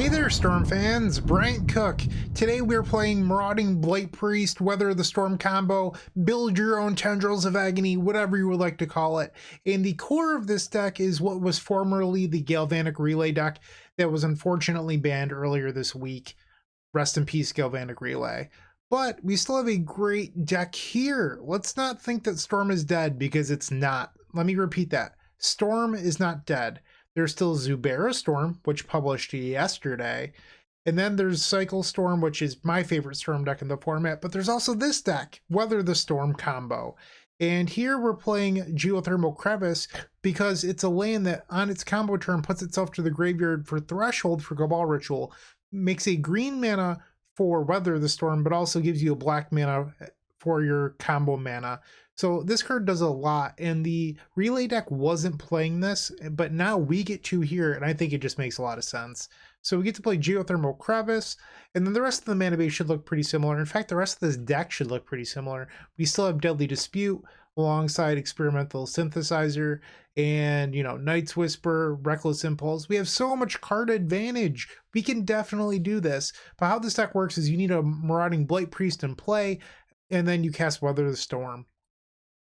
Hey there, Storm fans, Bryant Cook. Today we're playing Marauding Blight-Priest, Weather the Storm Combo, build your own Tendrils of Agony, whatever you would like to call it. And the core of this deck is what was formerly the Galvanic Relay deck that was unfortunately banned earlier this week. Rest in peace, Galvanic Relay. But we still have a great deck here. Let's not think that Storm is dead, because it's not. Let me repeat that. Storm is not dead. There's still Zuberra Storm, which published yesterday. And then there's Cycle Storm, which is my favorite Storm deck in the format. But there's also this deck, Weather the Storm Combo. And here we're playing Geothermal Crevice because it's a land that on its combo turn puts itself to the graveyard for Threshold for Cabal Ritual, makes a green mana for Weather the Storm, but also gives you a black mana for your combo mana. So this card does a lot, and the Relay deck wasn't playing this, but now we get to here, and I think it just makes a lot of sense. So we get to play Geothermal Crevice, and then the rest of the mana base should look pretty similar. In fact, the rest of this deck should look pretty similar. We still have Deadly Dispute alongside Experimental Synthesizer and, Night's Whisper, Reckless Impulse. We have so much card advantage. We can definitely do this. But how this deck works is you need a Marauding Blight-Priest in play, and then you cast Weather the Storm.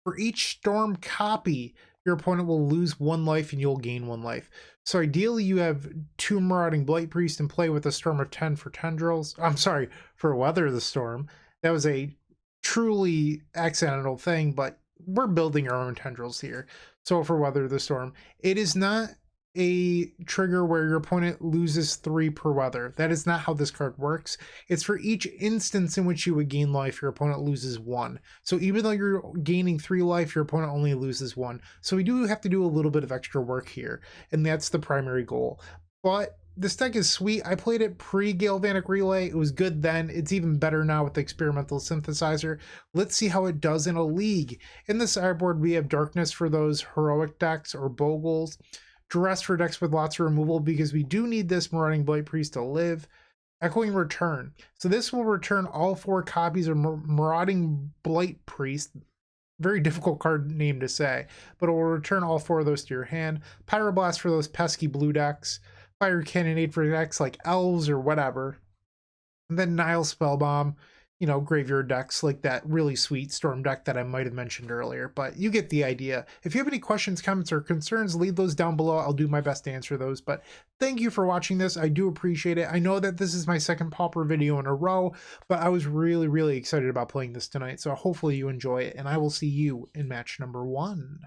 For each Storm copy, your opponent will lose 1 life and you'll gain 1 life. So ideally you have 2 Marauding Blight-Priest in play with a Storm of 10 for Tendrils. I'm sorry, for Weather the Storm. That was a truly accidental thing, but we're building our own Tendrils here. So for Weather the Storm, it is not a trigger where your opponent loses 3 per weather. That is not how this card works. It's for each instance in which you would gain life, your opponent loses 1. So even though you're gaining 3 life, your opponent only loses 1. So we do have to do a little bit of extra work here, and that's the primary goal. But this deck is sweet. I played it pre-Galvanic Relay. It was good then. It's even better now with the Experimental Synthesizer. Let's see how it does in a league. In the sideboard, we have Darkness for those heroic decks or Bogles. Duress for decks with lots of removal, because we do need this Marauding Blight-Priest to live. Echoing Return. So this will return all 4 copies of Marauding Blight-Priest. Very difficult card name to say, but it will return all 4 of those to your hand. Pyroblast for those pesky blue decks. Fire Cannonade for decks like Elves or whatever. And then Nile Spellbomb. Graveyard decks like that really sweet Storm deck that I might have mentioned earlier, but you get the idea. If you have any questions, comments, or concerns, leave those down below. I'll do my best to answer those, but thank you for watching this. I do appreciate it. I know that this is my second Pauper video in a row, but I was really, really excited about playing this tonight, so hopefully you enjoy it, and I will see you in match number 1.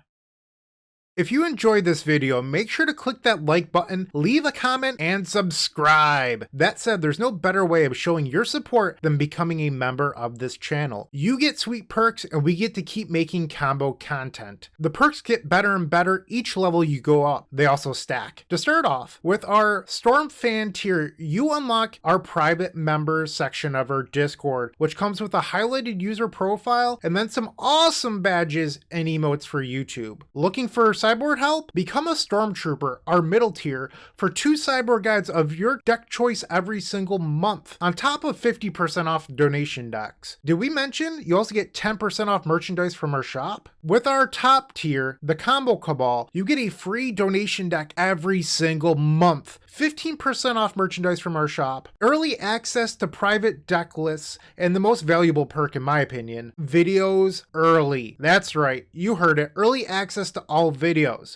If you enjoyed this video, make sure to click that like button, leave a comment, and subscribe. That said, there's no better way of showing your support than becoming a member of this channel. You get sweet perks, and we get to keep making combo content. The perks get better and better each level you go up. They also stack. To start off, with our Storm fan tier, you unlock our private members section of our Discord, which comes with a highlighted user profile and then some awesome badges and emotes for YouTube. Looking for sideboard help? Become a Stormtrooper, our middle tier, for 2 sideboard guides of your deck choice every single month, on top of 50% off donation decks. Did we mention you also get 10% off merchandise from our shop? With our top tier, the Combo Cabal, you get a free donation deck every single month, 15% off merchandise from our shop, early access to private deck lists, and the most valuable perk in my opinion, videos early. That's right, you heard it, early access to all videos.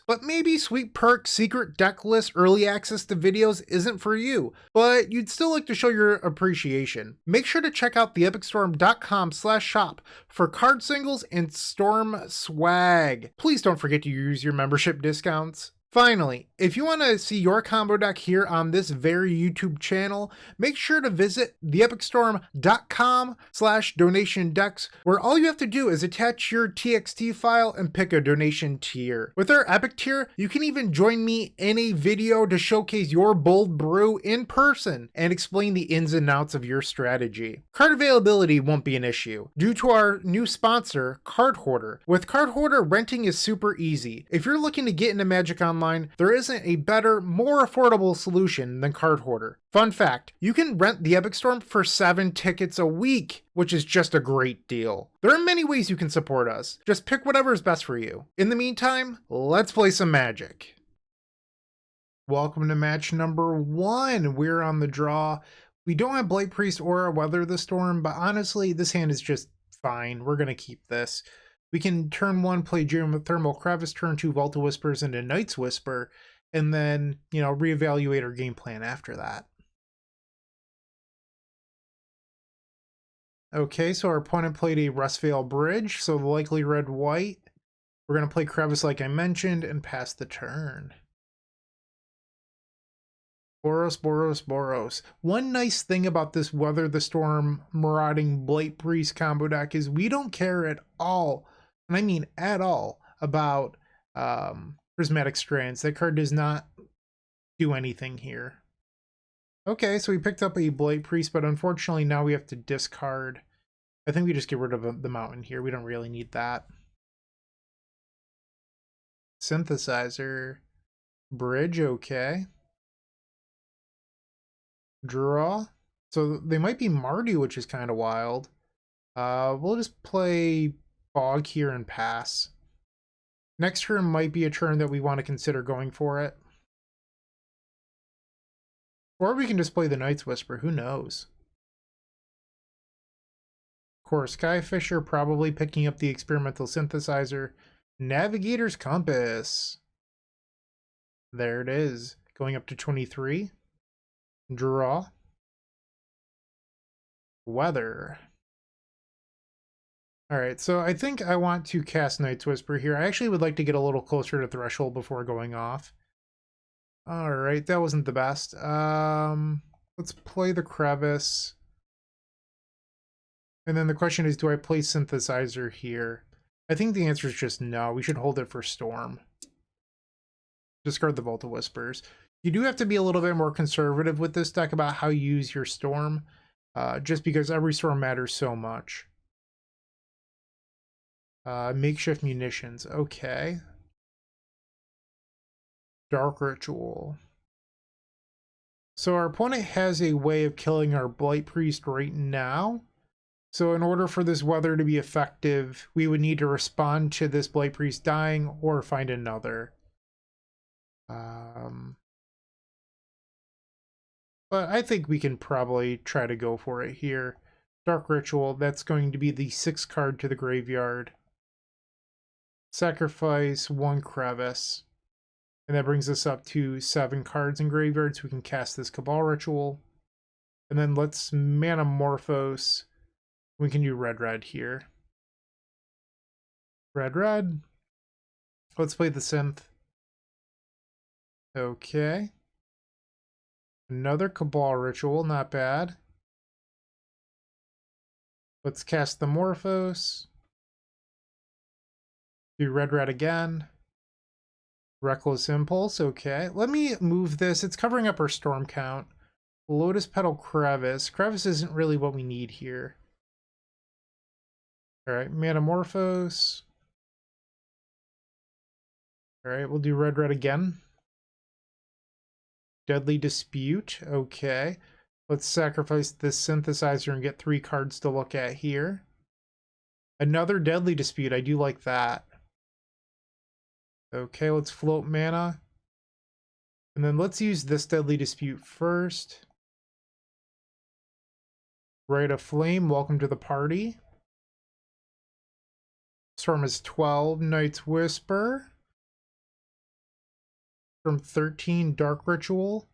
But maybe sweet perk, secret deck list, early access to videos isn't for you, but you'd still like to show your appreciation. Make sure to check out theepicstorm.com/shop for card singles and Storm swag. Please don't forget to use your membership discounts. Finally, if you want to see your combo deck here on this very YouTube channel, make sure to visit theepicstorm.com/donation decks, where all you have to do is attach your TXT file and pick a donation tier. With our Epic tier, you can even join me in a video to showcase your bold brew in person and explain the ins and outs of your strategy. Card availability won't be an issue due to our new sponsor, Card Hoarder. With Card Hoarder, renting is super easy. If you're looking to get into Magic Online, there isn't a better, more affordable solution than Card Hoarder. Fun fact, you can rent the Epic Storm for 7 tickets a week, which is just a great deal. There are many ways you can support us. Just pick whatever is best for you. In the meantime, let's play some Magic. Welcome to match number 1. We're on the draw. We don't have Blight-Priest or a Weather the Storm, but honestly, this hand is just fine. We're going to keep this. We can turn 1 play Geothermal Crevice, turn 2 Will-O-Whispers into Night's Whisper, and then, reevaluate our game plan after that. Okay, so our opponent played a Rustvale Bridge, so the likely red-white. We're going to play Crevice like I mentioned and pass the turn. Boros, Boros, Boros. One nice thing about this Weather the Storm Marauding Blight-Priest combo deck is we don't care at all, and I mean at all, about Prismatic Strands. That card does not do anything here. Okay, so we picked up a Blight-Priest, but unfortunately now we have to discard. I think we just get rid of the mountain here. We don't really need that. Synthesizer. Bridge, okay. Draw. So they might be Mardu, which is kind of wild. We'll just play Bog here and pass. Next turn might be a turn that we want to consider going for it. Or we can just play the Night's Whisper, who knows? Core Skyfisher, probably picking up the Experimental Synthesizer. Navigator's Compass. There it is. Going up to 23. Draw. Weather. Alright, so I think I want to cast Night's Whisper here. I actually would like to get a little closer to Threshold before going off. Alright, that wasn't the best. Let's play the Crevice. And then the question is, do I play Synthesizer here? I think the answer is just no. We should hold it for Storm. Discard the Will-O-Whispers. You do have to be a little bit more conservative with this deck about how you use your Storm, just because every Storm matters so much. Makeshift Munitions, okay. Dark Ritual. So our opponent has a way of killing our Blight-Priest right now. So in order for this Weather to be effective, we would need to respond to this Blight-Priest dying or find another. But I think we can probably try to go for it here. Dark Ritual, that's going to be the 6th card to the graveyard. Sacrifice 1 Crevice. And that brings us up to 7 cards in graveyard, so we can cast this Cabal Ritual. And then let's Manamorphose. We can do red here. Red. Let's play the Synth. Okay. Another Cabal Ritual, not bad. Let's cast the Morphos. Do red again. Reckless Impulse, okay. Let me move this. It's covering up our Storm count. Lotus Petal Crevice. Crevice isn't really what we need here. Alright, Manamorphose. Alright, we'll do red again. Deadly Dispute, okay. Let's sacrifice this Synthesizer and get 3 cards to look at here. Another Deadly Dispute, I do like that. Okay, let's float mana. And then let's use this Deadly Dispute first. Rite of Flame, welcome to the party. Storm is 12, Night's Whisper. From 13, Dark Ritual.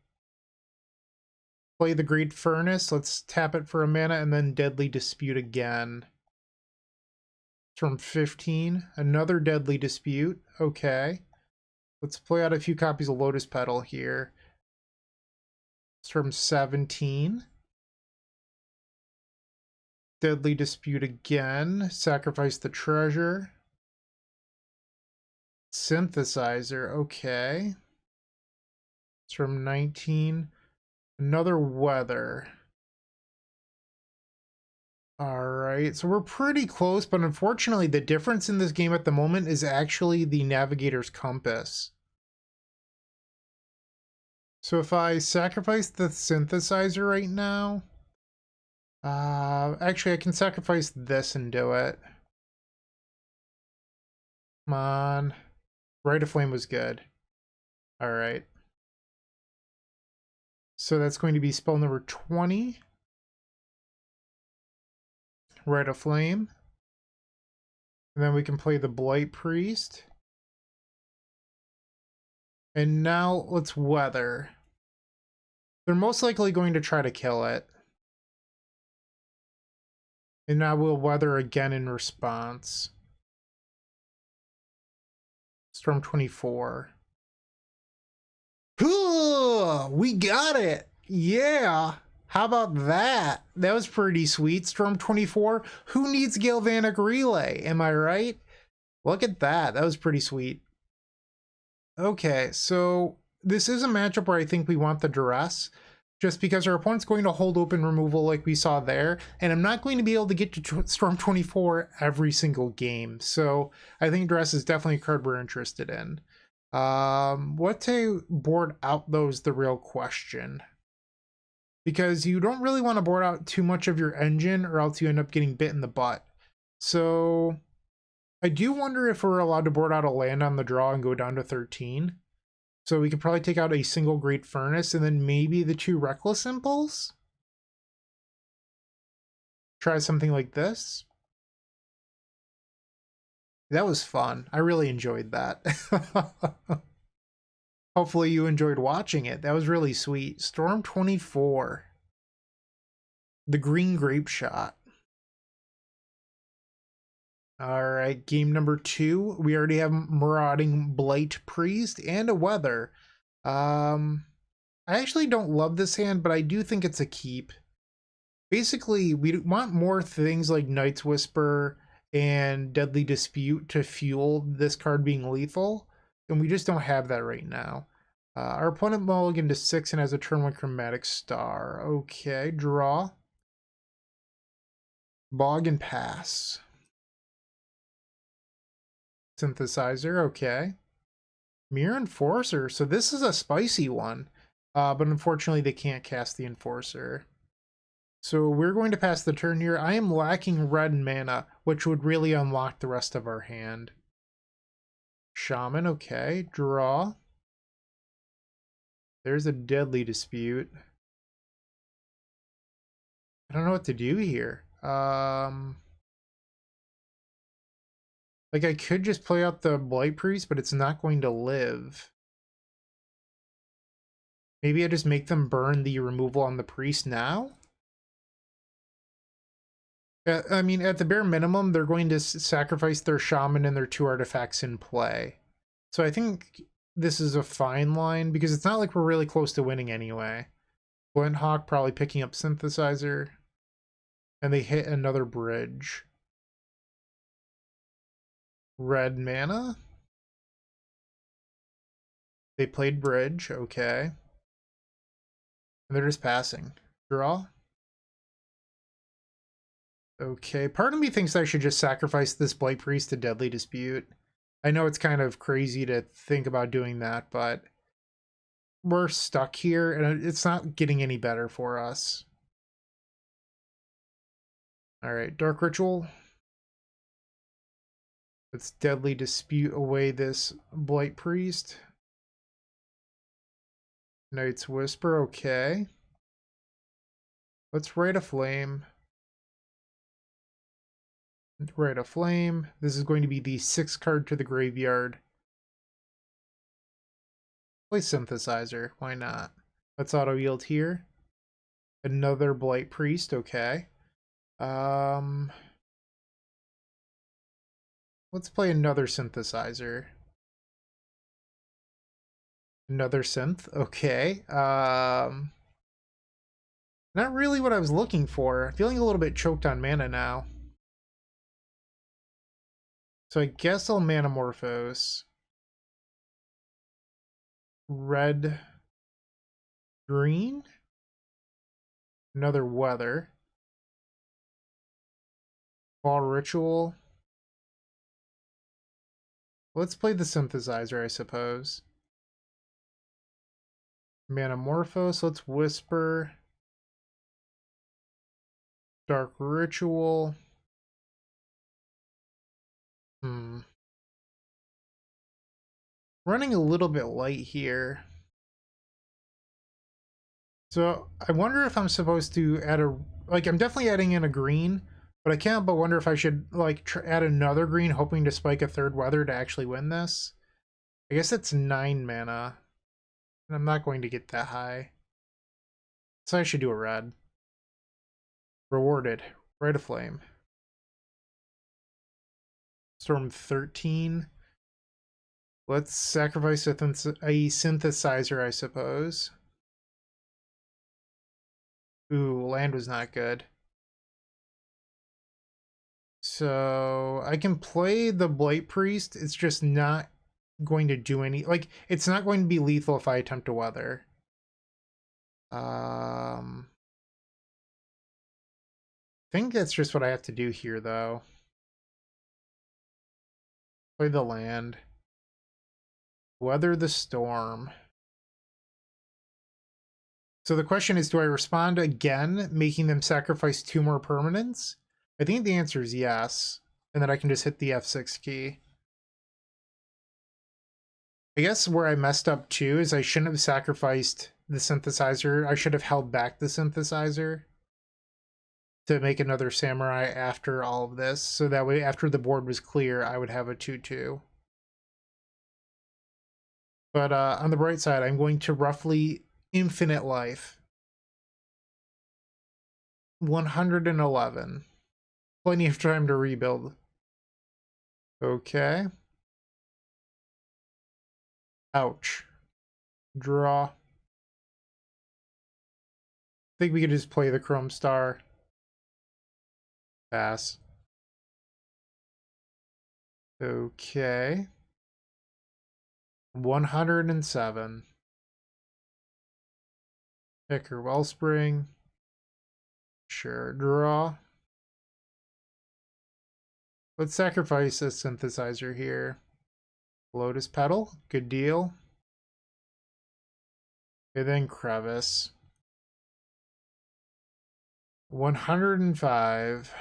Play the Great Furnace. Let's tap it for a mana and then Deadly Dispute again. From 15, another Deadly Dispute. Okay. Let's play out a few copies of Lotus Petal here. It's from 17. Deadly Dispute again. Sacrifice the treasure. Synthesizer. Okay. It's from 19. Another Weather. Alright, so we're pretty close, but unfortunately the difference in this game at the moment is actually the Navigator's Compass. So if I sacrifice the Synthesizer right now... actually I can sacrifice this and do it. Come on. Rite of Flame was good. Alright. So that's going to be spell number 20. Rite of Flame. And then we can play the Blight-Priest. And now let's weather. They're most likely going to try to kill it. And now we'll weather again in response. Storm 24. Cool! We got it! Yeah! How about that? That was pretty sweet. Storm 24. Who needs Galvanic Relay? Am I right? Look at that. That was pretty sweet. Okay, so this is a matchup where I think we want the duress, just because our opponent's going to hold open removal like we saw there, and I'm not going to be able to get to Storm 24 every single game. So I think duress is definitely a card we're interested in. What to board out, though, is the real question. Because you don't really want to board out too much of your engine, or else you end up getting bit in the butt. So I do wonder if we're allowed to board out a land on the draw and go down to 13. So we could probably take out a single Great Furnace and then maybe the 2 Reckless Impulse. Try something like this. That was fun. I really enjoyed that. Hopefully you enjoyed watching it. That was really sweet. Storm 24. The green Grapeshot. Alright, game number 2. We already have Marauding Blight-Priest and a weather. I actually don't love this hand, but I do think it's a keep. Basically, we want more things like Night's Whisper and Deadly Dispute to fuel this card being lethal, and we just don't have that right now. Our opponent mulliganed to 6 and has a turn 1 Chromatic Star. Okay, draw. Bog and pass. Synthesizer, okay. Mirror Enforcer, so this is a spicy one, but unfortunately they can't cast the Enforcer. So we're going to pass the turn here. I am lacking red mana, which would really unlock the rest of our hand. Shaman, okay. Draw. There's a Deadly Dispute. I don't know what to do here. Like, I could just play out the Blight-Priest, but it's not going to live. Maybe I just make them burn the removal on the priest now? I mean, at the bare minimum, they're going to sacrifice their shaman and their 2 artifacts in play. So I think this is a fine line, because it's not like we're really close to winning anyway. Glinthawk probably picking up Synthesizer. And they hit another bridge. Red mana. They played bridge, okay. And they're just passing. Draw. Okay, part of me thinks I should just sacrifice this Blight-Priest to Deadly Dispute. I know it's kind of crazy to think about doing that, but we're stuck here, and it's not getting any better for us. Alright, Dark Ritual. Let's Deadly Dispute away this Blight-Priest. Night's Whisper, okay. Let's Rite a Flame. Rite a Flame. This is going to be the 6th card to the graveyard. Play Synthesizer, why not? Let's auto yield here. Another Blight-Priest, okay. Let's play another Synthesizer. Another synth, okay. Not really what I was looking for. Feeling a little bit choked on mana now. So I guess I'll Manamorphose. Red, green. Another weather. Ball Ritual. Let's play the Synthesizer, I suppose. Manamorphose, let's Whisper. Dark Ritual. Running a little bit light here. So I wonder if I'm supposed to add a, like, I'm definitely adding in a green, but I can't but wonder if I should, like, add another green, hoping to spike a third weather to actually win this. I guess it's 9 mana, and I'm not going to get that high. So I should do a red. Rewarded. Rite of Flame. Storm 13. Let's sacrifice a synthesizer, I suppose. Ooh, land was not good. So I can play the Blight-Priest. It's just not going to do any, like, it's not going to be lethal if I attempt to weather. I think that's just what I have to do here, though. Play the land. Weather the storm. So the question is, do I respond again, making them sacrifice 2 more permanents? I think the answer is yes. And then I can just hit the F6 key. I guess where I messed up too is I shouldn't have sacrificed the synthesizer. I should have held back the synthesizer to make another samurai after all of this. So that way, after the board was clear, I would have a 2/2. But on the bright side, I'm going to roughly infinite life. 111. Plenty of time to rebuild. Okay. Ouch. Draw. I think we could just play the Chrome Star. Pass. Okay. 107. Picker Wellspring. Sure. Draw. Let's sacrifice a synthesizer here. Lotus Petal. Good deal. And then Crevice. 105.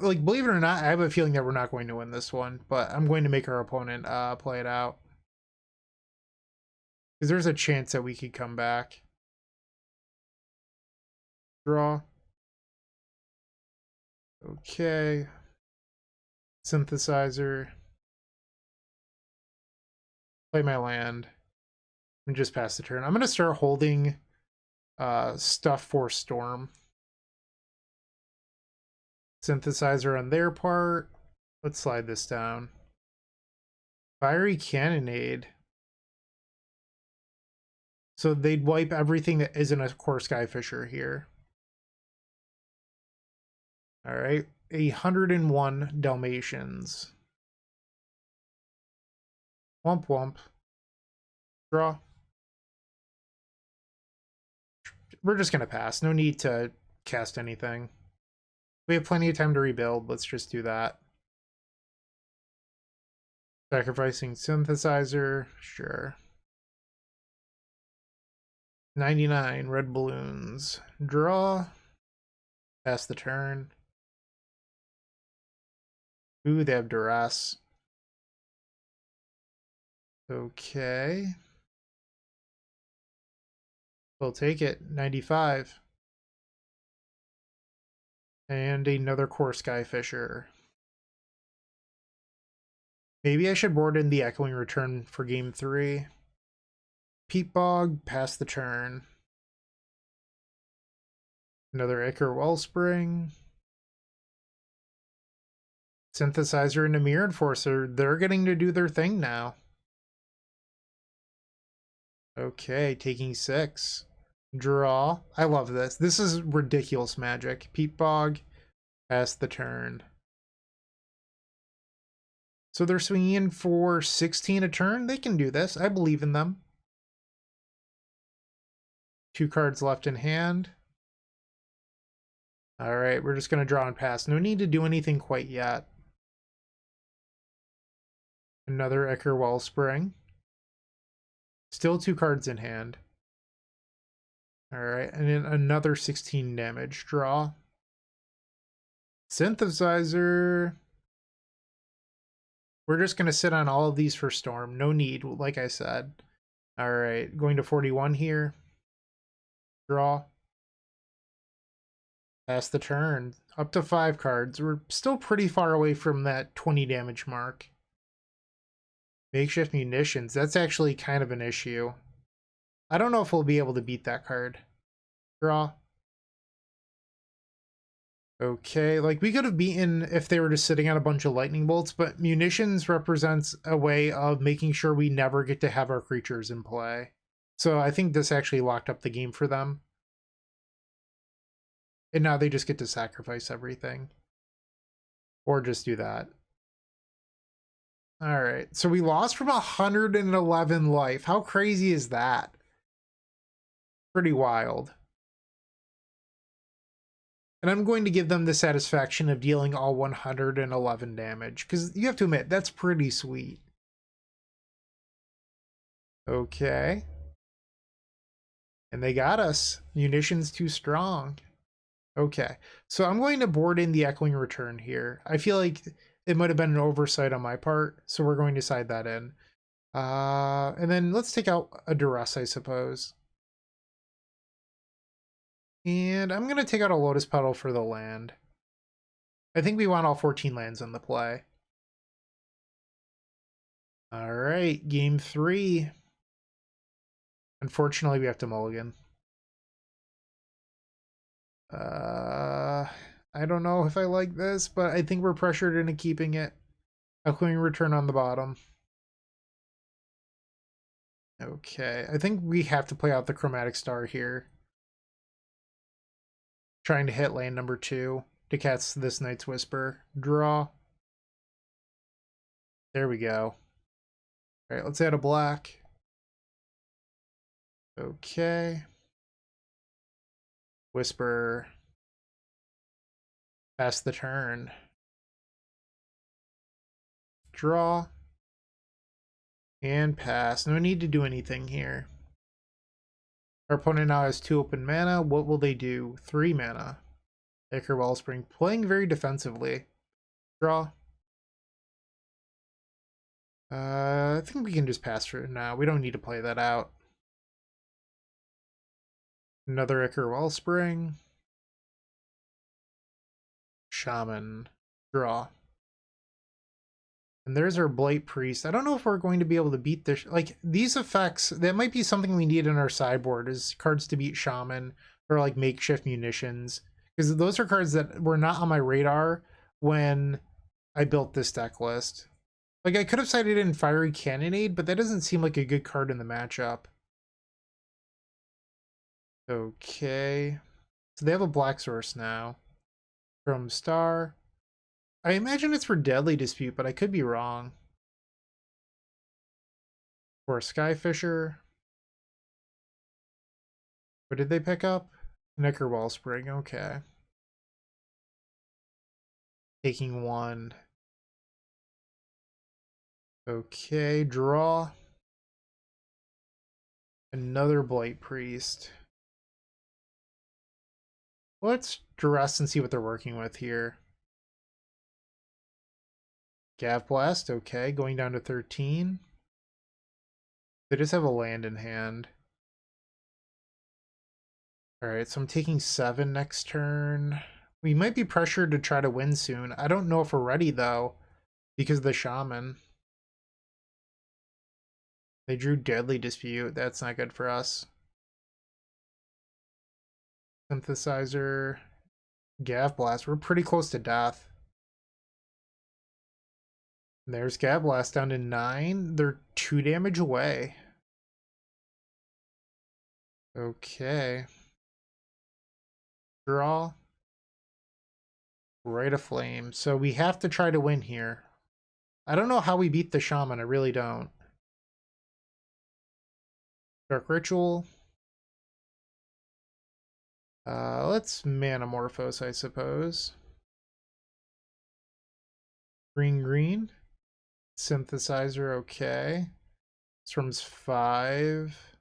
Like, believe it or not, I have a feeling that we're not going to win this one, but I'm going to make our opponent play it out. Because there's a chance that we could come back. Draw. Okay. Synthesizer. Play my land. And just pass the turn. I'm going to start holding stuff for Storm. Synthesizer on their part. Let's slide this down. Fiery Cannonade. So they'd wipe everything that isn't a core Skyfisher here. Alright. 101 Dalmatians. Womp womp. Draw. We're just going to pass. No need to cast anything. We have plenty of time to rebuild. Let's just do that. Sacrificing synthesizer. Sure. 99 red balloons. Draw. Pass the turn. Ooh, they have duress. Okay. We'll take it. 95. And another core Skyfisher. Maybe I should board in the Echoing Return for game 3. Peat Bog, pass the turn. Another Ichor Wellspring. Synthesizer and a Mirror Enforcer. They're getting to do their thing now. Okay, taking 6. Draw. I love this. This is ridiculous magic. Peat Bog, pass the turn. So they're swinging in for 16 a turn. They can do this. I believe in them. 2 cards left in hand. All right, we're just going to draw and pass. No need to do anything quite yet. Another Ichor Wellspring. Still 2 cards in hand. All right, and then another 16 damage. Draw. Synthesizer. We're just going to sit on all of these for Storm. No need, like I said. All right, going to 41 here. Draw. Pass the turn. Up to 5 cards. We're still pretty far away from that 20 damage mark. Makeshift munitions. That's actually kind of an issue. I don't know if we'll be able to beat that card. Draw. Okay, like we could have beaten if they were just sitting on a bunch of lightning bolts, but munitions represents a way of making sure we never get to have our creatures in play. So I think this actually locked up the game for them. And now they just get to sacrifice everything. Or just do that. Alright, so we lost from 111 life. How crazy is that? Pretty wild. And I'm going to give them the satisfaction of dealing all 111 damage, because you have to admit, that's pretty sweet. Okay. And they got us. Munitions too strong. Okay. So I'm going to board in the Echoing Return here. I feel like it might have been an oversight on my part, so we're going to side that in. And then let's take out a Duress, I suppose. And I'm going to take out a Lotus Petal for the land. I think we want all 14 lands on the play. All right, game 3. Unfortunately, we have to mulligan. I don't know if I like this, but I think we're pressured into keeping it. Echoing Return on the bottom. Okay, I think we have to play out the Chromatic Star here. Trying to hit land number 2 to catch this Night's Whisper. Draw. There we go. All right, let's add a black. Okay. Whisper. Pass the turn. Draw. And pass. No need to do anything here. Our opponent now has 2 open mana. What will they do? 3 mana. Ichor Wellspring. Playing very defensively. Draw. I think we can just pass for it now. We don't need to play that out. Another Ichor Wellspring. Shaman. Draw. And there's our Blight-Priest. I don't know if we're going to be able to beat this. Like, these effects, that might be something we need in our sideboard, is cards to beat Shaman, or like Makeshift Munitions. Because those are cards that were not on my radar when I built this deck list. Like, I could have cited in Fiery Cannonade, but that doesn't seem like a good card in the matchup. Okay. So they have a black source now. From Star. I imagine it's for Deadly Dispute, but I could be wrong. Or a Skyfisher. What did they pick up? Ichor Wellspring, okay. Taking 1. Okay, draw. Another Blight-Priest. Let's Duress and see what they're working with here. Gav Blast, okay, going down to 13. They just have a land in hand. Alright, so I'm taking 7 next turn. We might be pressured to try to win soon. I don't know if we're ready, though, because of the Shaman. They drew Deadly Dispute. That's not good for us. Synthesizer. Gav Blast. We're pretty close to death. There's Gav Blast down to 9. They're 2 damage away. Okay. Draw. Rite of Flame. So we have to try to win here. I don't know how we beat the Shaman. I really don't. Dark Ritual. Let's Manamorphose, I suppose. Green. Synthesizer, okay. Storm's 5.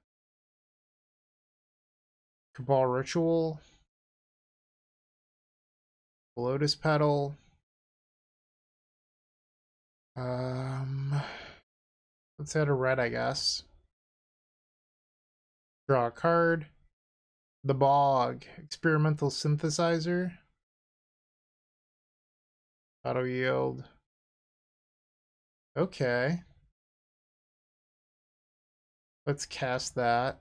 Cabal Ritual. Lotus Petal. Let's add a red, I guess. Draw a card. The Bog. Experimental Synthesizer. Auto yield. Okay. Let's cast that.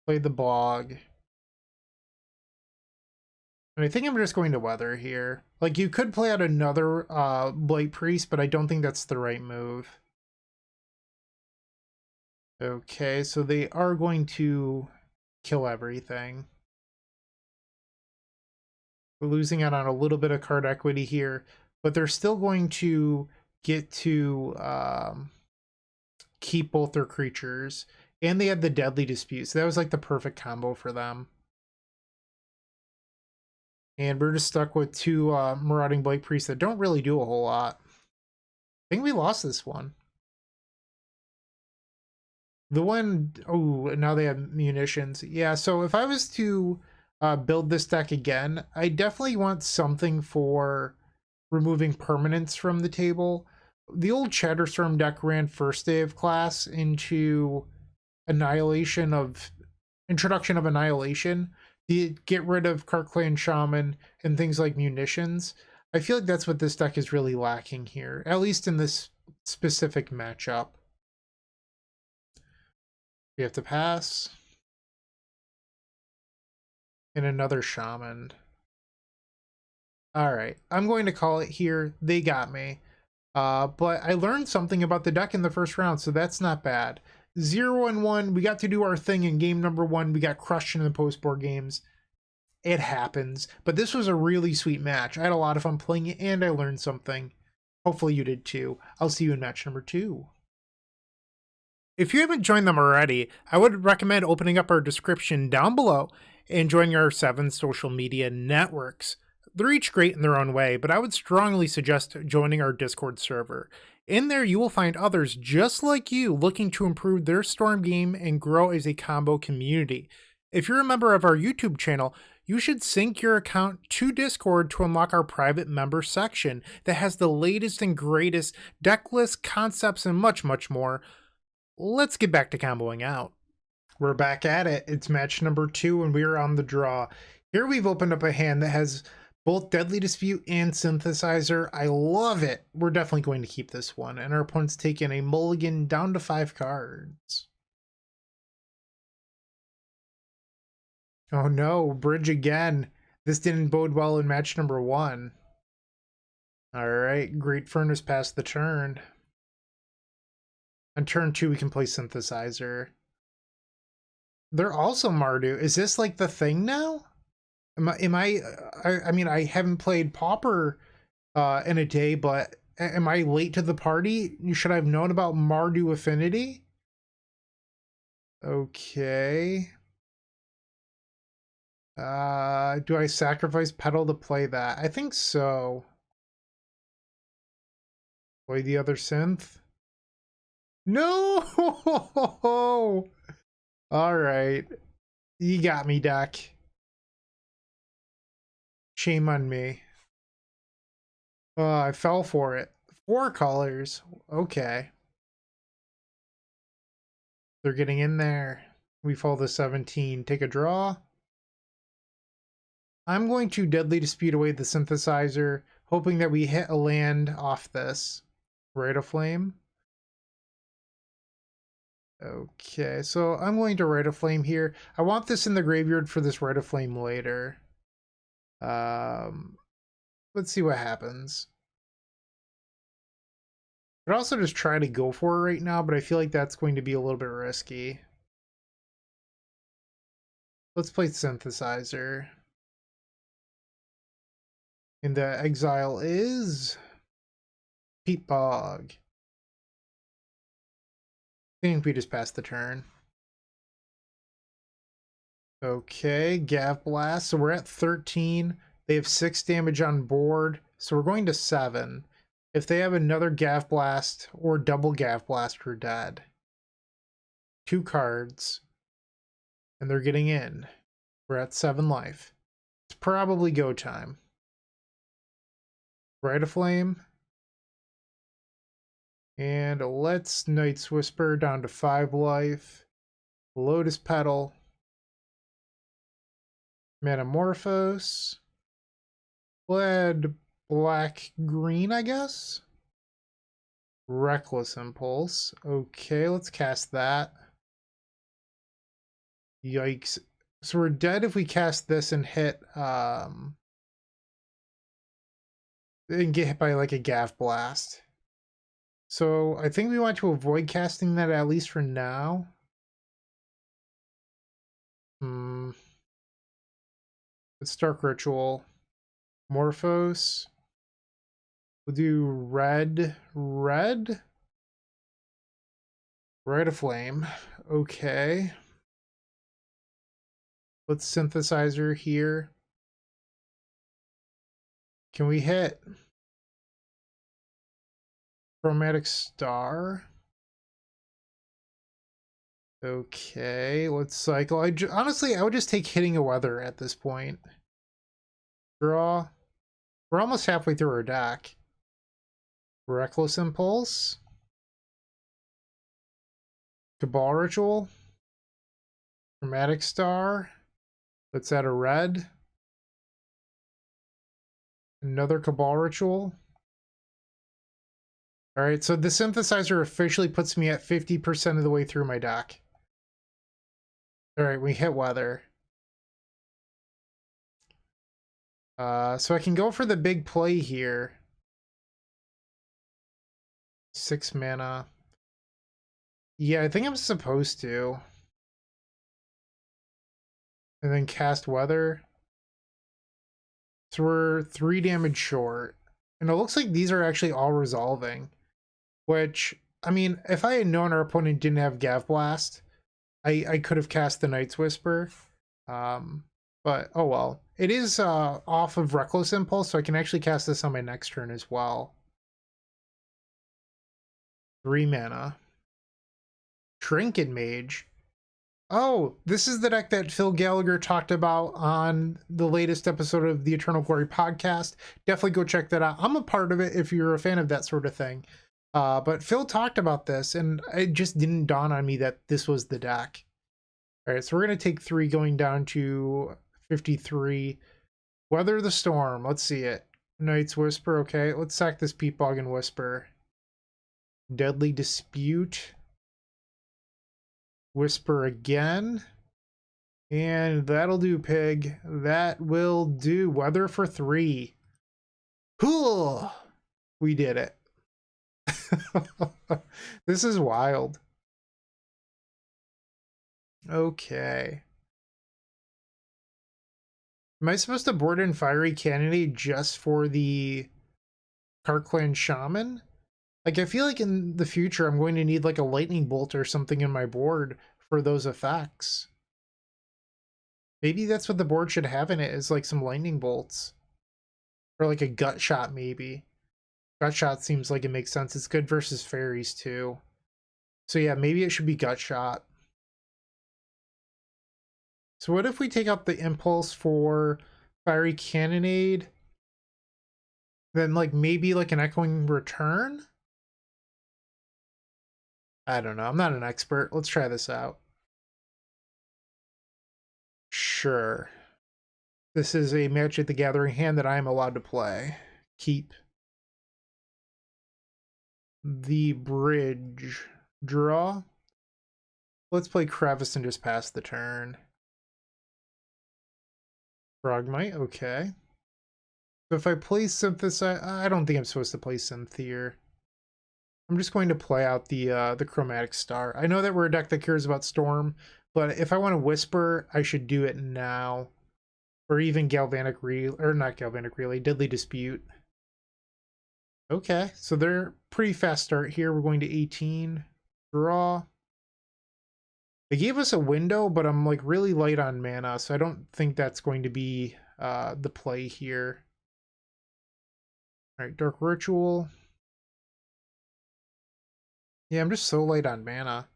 Play the Bog. And I think I'm just going to Weather here. Like, you could play out another Blight-Priest, but I don't think that's the right move. Okay, so they are going to kill everything. We're losing out on a little bit of card equity here, but they're still going to get to keep both their creatures. And they had the Deadly Dispute, so that was like the perfect combo for them. And we're just stuck with two Marauding Blight-Priests that don't really do a whole lot. I think we lost this one. The one, oh, now they have munitions. Yeah, so if I was to build this deck again, I definitely want something for removing permanents from the table. The old Chatterstorm deck ran first day of class into introduction of Annihilation. Get rid of Clan Shaman and things like munitions. I feel like that's what this deck is really lacking here, at least in this specific matchup. We have to pass. And another Shaman. Alright, I'm going to call it here. They got me. But I learned something about the deck in the first round, so that's not bad. 0-1, we got to do our thing in game number 1. We got crushed in the post-board games. It happens. But this was a really sweet match. I had a lot of fun playing it, and I learned something. Hopefully you did too. I'll see you in match number 2. If you haven't joined them already, I would recommend opening up our description down below and joining our 7 social media networks. They're each great in their own way, but I would strongly suggest joining our Discord server. In there, you will find others just like you looking to improve their Storm game and grow as a combo community. If you're a member of our YouTube channel, you should sync your account to Discord to unlock our private member section that has the latest and greatest deck lists, concepts, and much, much more. Let's get back to comboing out. We're back at it. It's match number 2 and we are on the draw. Here we've opened up a hand that has both Deadly Dispute and Synthesizer. I love it. We're definitely going to keep this one. And our opponent's taking a mulligan down to 5 cards. Oh no, bridge again. This didn't bode well in match number 1. Alright, Great Furnace passed the turn. On turn 2 we can play Synthesizer. They're also Mardu. Is this like the thing now? I mean, I haven't played Pauper in a day, but am I late to the party? Should I have known about Mardu Affinity? Okay. Do I sacrifice Petal to play that? I think so. Play the other synth? No! Alright. You got me, deck. Shame on me. I fell for it. 4 colors. Okay. They're getting in there. We fall to 17. Take a draw. I'm going to Deadly Dispute away the Synthesizer, hoping that we hit a land off this. Rite of Flame. Okay, so I'm going to Rite of Flame here. I want this in the graveyard for this Rite of Flame later. Let's see what happens. I'd also just try to go for it right now, but I feel like that's going to be a little bit risky. Let's play Synthesizer. And the exile is Peat Bog. I think we just passed the turn. Okay, Gav Blast. So we're at 13. They have 6 damage on board. So we're going to 7. If they have another Gav Blast or double Gav Blast, we're dead. 2 cards. And they're getting in. We're at 7 life. It's probably go time. Rite of Flame. And let's Night's Whisper down to 5 life. Lotus Petal. Metamorphose. Lead black green, I guess. Reckless Impulse. Okay, let's cast that. Yikes. So we're dead if we cast this and hit and get hit by like a Gav Blast. So I think we want to avoid casting that at least for now. It's Dark Ritual. Morphos. We'll do red. Red of Flame. Okay. Let's Synthesizer here. Can we hit Chromatic Star? Okay, let's cycle. Honestly, I would just take hitting a weather at this point. Draw. We're almost halfway through our deck. Reckless Impulse. Cabal Ritual. Chromatic Star. Let's add a red. Another Cabal Ritual. Alright, so the Synthesizer officially puts me at 50% of the way through my deck. Alright, we hit weather. So I can go for the big play here. 6 mana. Yeah, I think I'm supposed to. And then cast weather. So we're 3 damage short. And it looks like these are actually all resolving. Which, I mean, if I had known our opponent didn't have Gav Blast, I could have cast the Night's Whisper. But, oh well. It is off of Reckless Impulse, so I can actually cast this on my next turn as well. 3 mana. Trinket Mage. Oh, this is the deck that Phil Gallagher talked about on the latest episode of the Eternal Glory podcast. Definitely go check that out. I'm a part of it if you're a fan of that sort of thing. But Phil talked about this, and it just didn't dawn on me that this was the deck. All right, so we're going to take 3 going down to 53. Weather the Storm. Let's see it. Night's Whisper. Okay, let's sack this Peat Bog and Whisper. Deadly Dispute. Whisper again. And that'll do, Pig. That will do. Weather for 3. Cool. We did it. This is wild. Okay. Am I supposed to board in Fiery Cannonade just for the Karkland Shaman? Like, I feel like in the future I'm going to need like a lightning bolt or something in my board for those effects. Maybe that's what the board should have in it, is like some lightning bolts. Or like a gut shot, maybe. Gut shot seems like it makes sense. It's good versus fairies too. So yeah, maybe it should be gut shot. So what if we take out the impulse for Fiery Cannonade? Then like maybe like an Echoing Return? I don't know. I'm not an expert. Let's try this out. Sure. This is a Magic the Gathering hand that I am allowed to play. Keep. The bridge. Draw. Let's play Crevice and just pass the turn. Frogmite, okay. So if I play Synthesize, I don't think I'm supposed to play Synth here. I'm just going to play out the Chromatic Star. I know that we're a deck that cares about Storm, but if I want to Whisper, I should do it now. Or even Galvanic Relay, or not Galvanic Relay, Deadly Dispute. Okay, so they're pretty fast start here. We're going to 18. Draw. They gave us a window, but I'm like really light on mana, so I don't think that's going to be the play here. All right, Dark Ritual. Yeah, I'm just so light on mana.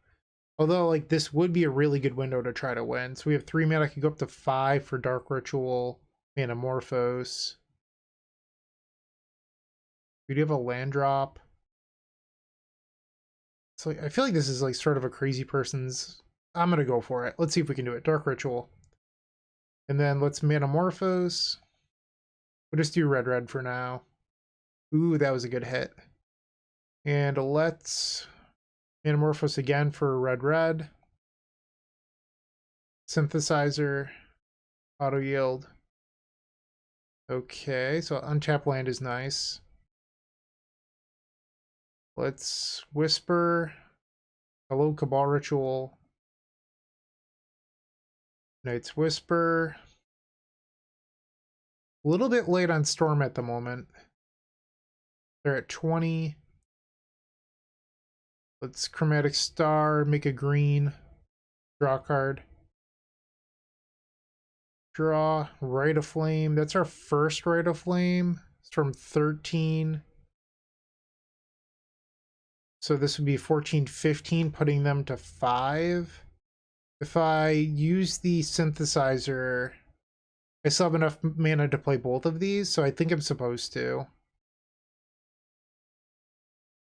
Although, like, this would be a really good window to try to win. So we have 3 mana. I could go up to 5 for Dark Ritual, Metamorphose. We do have a land drop. So I feel like this is like sort of a crazy person's. I'm gonna go for it. Let's see if we can do it. Dark Ritual. And then let's Manamorphose. We'll just do red for now. Ooh, that was a good hit. And let's Manamorphose again for red. Synthesizer. Auto yield. Okay, so untap land is nice. Let's Whisper. Hello, Cabal Ritual. Knight's Whisper. A little bit late on Storm at the moment. They're at 20. Let's Chromatic Star, make a green. Draw a card. Draw, Rite of Flame. That's our first Rite of Flame. It's from 13. So this would be 14, 15, putting them to 5. If I use the Synthesizer, I still have enough mana to play both of these, so I think I'm supposed to.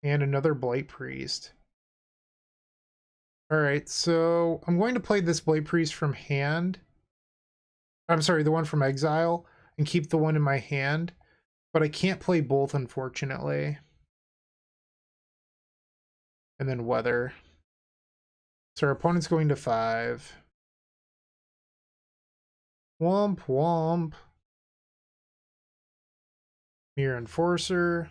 And another Blight-Priest. Alright, so I'm going to play this Blight-Priest from hand. I'm sorry, the one from exile, and keep the one in my hand. But I can't play both, unfortunately. And then Weather. So our opponent's going to 5. Womp womp. Mirror Enforcer.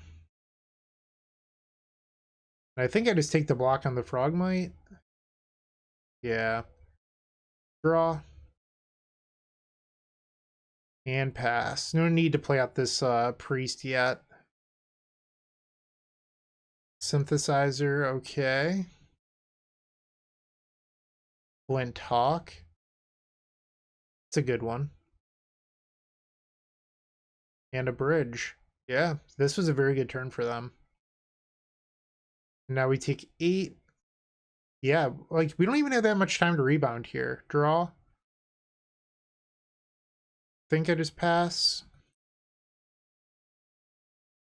And I think I just take the block on the Frogmite. Yeah. Draw. And pass. No need to play out this priest yet. Synthesizer, okay. Glint Hawk. It's a good one. And a bridge. Yeah, this was a very good turn for them. Now we take 8. Yeah, like we don't even have that much time to rebound here. Draw. Think I just pass.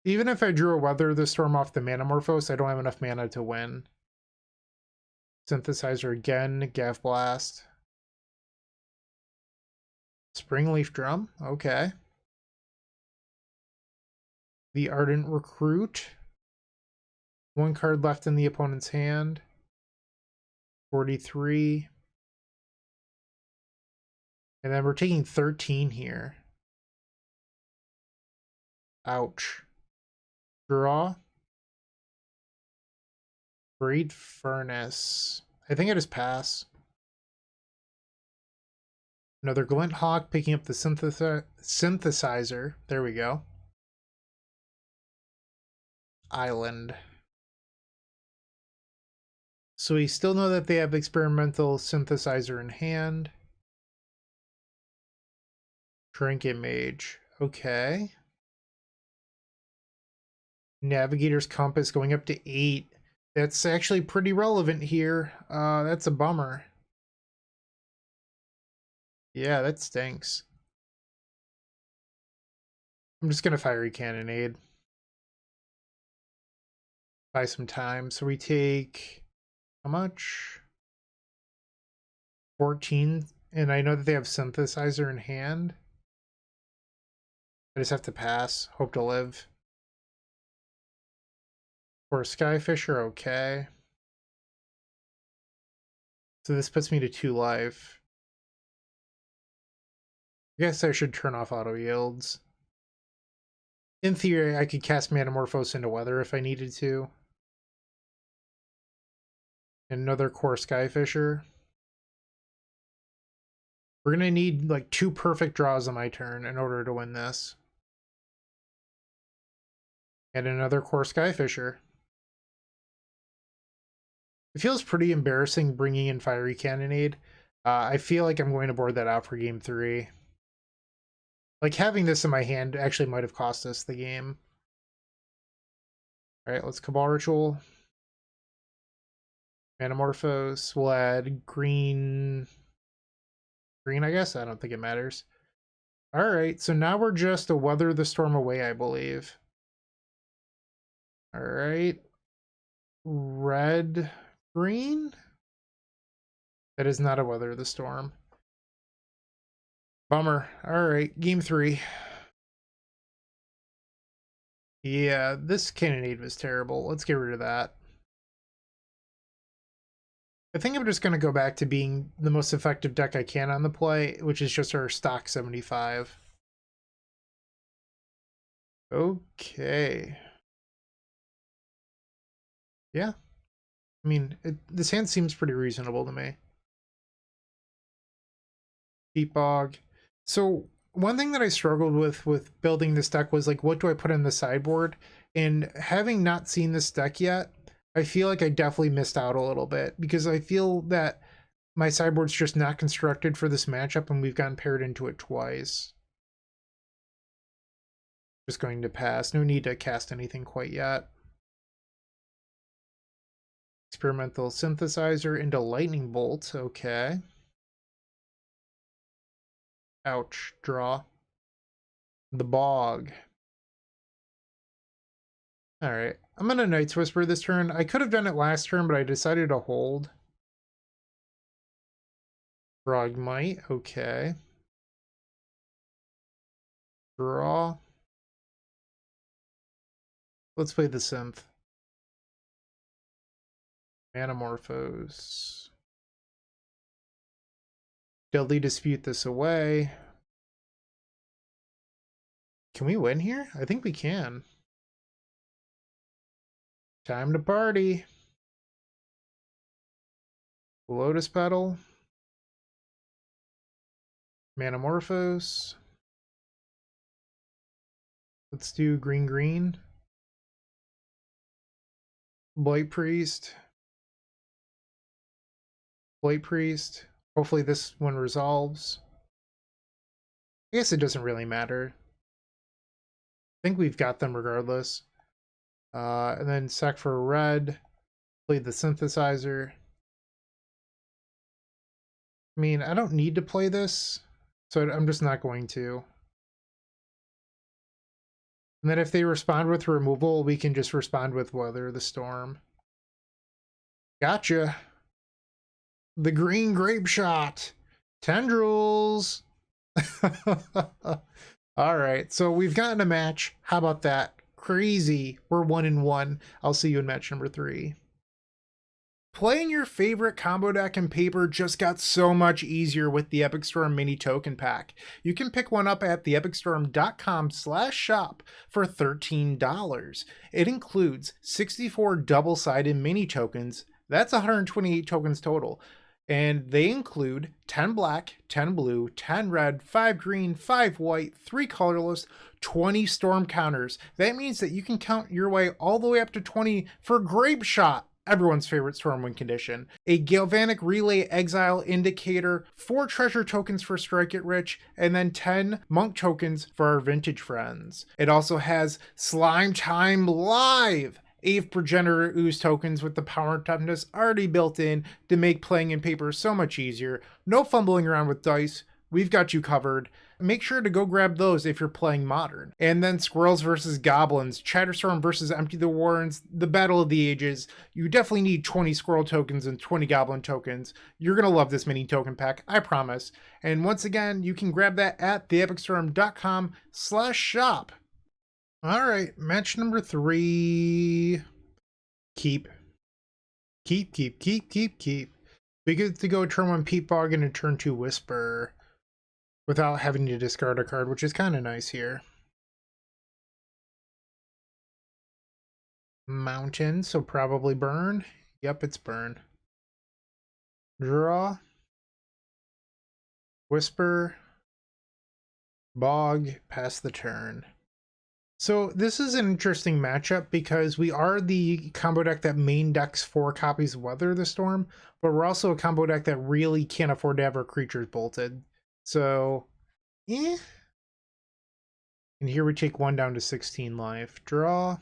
Even if I drew a Weather the Storm off the Manamorphose, I don't have enough mana to win. Synthesizer again, Gav Blast. Springleaf Drum, okay. The Ardent Recruit. 1 card left in the opponent's hand. 43. And then we're taking 13 here. Ouch. Draw. Great Furnace. I think I just pass. Another Glint Hawk picking up the synthesizer. There we go. Island. So we still know that they have experimental synthesizer in hand. Trinket Mage. Okay. Navigator's Compass going up to 8. That's actually pretty relevant here. That's a bummer. Yeah, that stinks. I'm just gonna Fiery Cannonade. Buy some time. So we take how much? 14. And I know that they have Synthesizer in hand. I just have to pass. Hope to live. For Skyfisher, okay. So this puts me to 2 life. I guess I should turn off auto yields. In theory, I could cast Manamorphose into Weather if I needed to. Another Core Skyfisher. We're gonna need like 2 perfect draws on my turn in order to win this. And another Core Skyfisher. It feels pretty embarrassing bringing in Fiery Cannonade. I feel like I'm going to board that out for game 3. Like, having this in my hand actually might have cost us the game. Alright, let's Cabal Ritual. Manamorphose. We'll add green. Green, I guess? I don't think it matters. Alright, so now we're just a Weather the Storm away, I believe. Alright. red, green? That is not a Weather the Storm. Bummer. Alright, game 3. Yeah, this Cannonade was terrible. Let's get rid of that. I think I'm just going to go back to being the most effective deck I can on the play, which is just our stock 75. Okay. Yeah. I mean, this hand seems pretty reasonable to me. Deep Bog. So one thing that I struggled with building this deck was like, what do I put in the sideboard? And having not seen this deck yet, I feel like I definitely missed out a little bit because I feel that my sideboard's just not constructed for this matchup and we've gotten paired into it twice. Just going to pass. No need to cast anything quite yet. Experimental Synthesizer into Lightning Bolt. Okay. Ouch. Draw. The Bog. Alright. I'm gonna Night's Whisper this turn. I could have done it last turn, but I decided to hold. Frogmite. Okay. Draw. Let's play the Synth. Manamorphose. Deadly Dispute this away. Can we win here? I think we can. Time to party. Lotus Petal. Manamorphose. Let's do green. Blight-Priest. Blight-Priest. Hopefully this one resolves. I guess it doesn't really matter. I think we've got them regardless. And then sack for red. Play the Synthesizer. I mean, I don't need to play this, so I'm just not going to. And then if they respond with removal, we can just respond with Weather the Storm. Gotcha. The green Grapeshot. Tendrils. All right, so we've gotten a match. How about that? Crazy. We're 1-1. I'll see you in match number 3. Playing your favorite combo deck in Pauper just got so much easier with the Epic Storm mini token pack. You can pick one up at theepicstorm.com/shop for $13. It includes 64 double-sided mini tokens. That's 128 tokens total. And they include 10 black, 10 blue, 10 red, 5 green, 5 white, 3 colorless, 20 storm counters. That means that you can count your way all the way up to 20 for Grapeshot, everyone's favorite Stormwind condition, a Galvanic Relay Exile Indicator, 4 treasure tokens for Strike It Rich, and then 10 monk tokens for our vintage friends. It also has Slime Time Live, Ave Progenitor Ooze tokens with the power and toughness already built in to make playing in Pauper so much easier. No fumbling around with dice. We've got you covered. Make sure to go grab those if you're playing Modern. And then Squirrels versus Goblins, Chatterstorm versus Empty the Warrens, the Battle of the Ages. You definitely need 20 Squirrel tokens and 20 Goblin tokens. You're going to love this mini token pack, I promise. And once again, you can grab that at theepicstorm.com/shop. All right, match number 3. Keep. We get to go turn 1 Peat Bog and a turn 2 Whisper without having to discard a card, which is kind of nice here. Mountain, so probably burn. Yep, it's burn. Draw. Whisper. Bog, pass the turn. So this is an interesting matchup because we are the combo deck that main decks 4 copies of Weather the Storm, but we're also a combo deck that really can't afford to have our creatures bolted. So, And here we take 1 down to 16 life. Draw.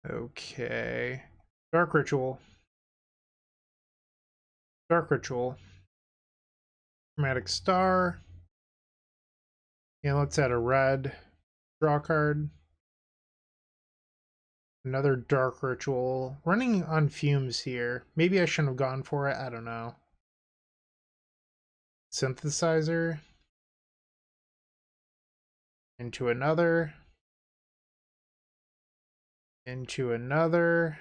Okay. Dark Ritual. Chromatic Star. And let's add a red. Draw card. Another dark ritual. Running on fumes here. Maybe I shouldn't have gone for it. I don't know. Synthesizer. Into another. Into another.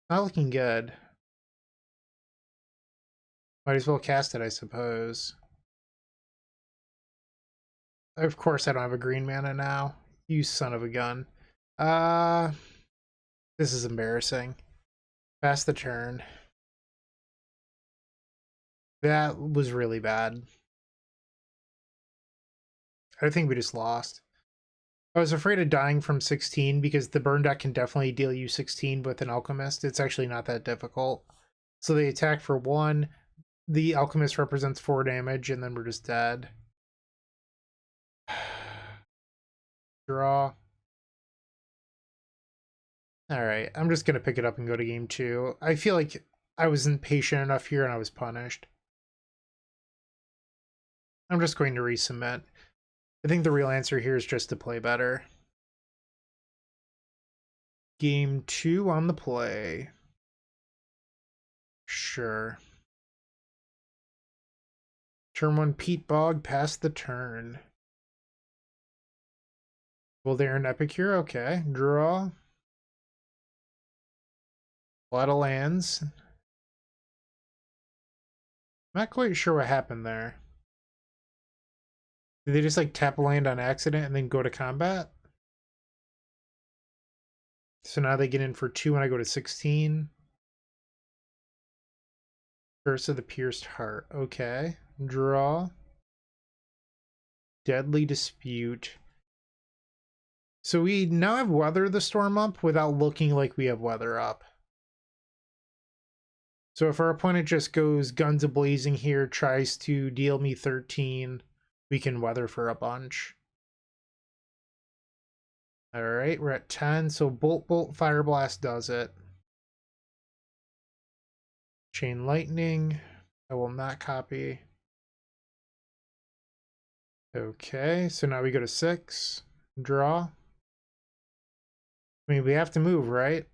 Not looking good. Might as well cast it, I suppose. Of course I don't have a green mana now. You son of a gun. This is embarrassing. Pass the turn. That was really bad. I think we just lost. I was afraid of dying from 16 because the burn deck can definitely deal you 16 with an Alchemist. It's actually not that difficult. So they attack for 1. The Alchemist represents 4 damage, and then we're just dead. Draw. Alright, I'm just going to pick it up and go to game 2. I feel like I wasn't patient enough here and I was punished. I'm just going to resubmit. I think the real answer here is just to play better. Game 2 on the play. Sure. Turn 1 Peat Bog, pass the turn. Well, they're an Epicure, okay. Draw. A lot of lands. Not quite sure what happened there. Did they just like tap a land on accident and then go to combat? So now they get in for 2 when I go to 16. Curse of the Pierced Heart. Okay. Draw. Deadly Dispute. So we now have Weather the Storm up without looking like we have Weather up. So if our opponent just goes guns a-blazing here, tries to deal me 13, we can Weather for a bunch. Alright, we're at 10, so Bolt, Fire Blast does it. Chain Lightning, I will not copy. Okay, so now we go to 6, draw. I mean, we have to move, right?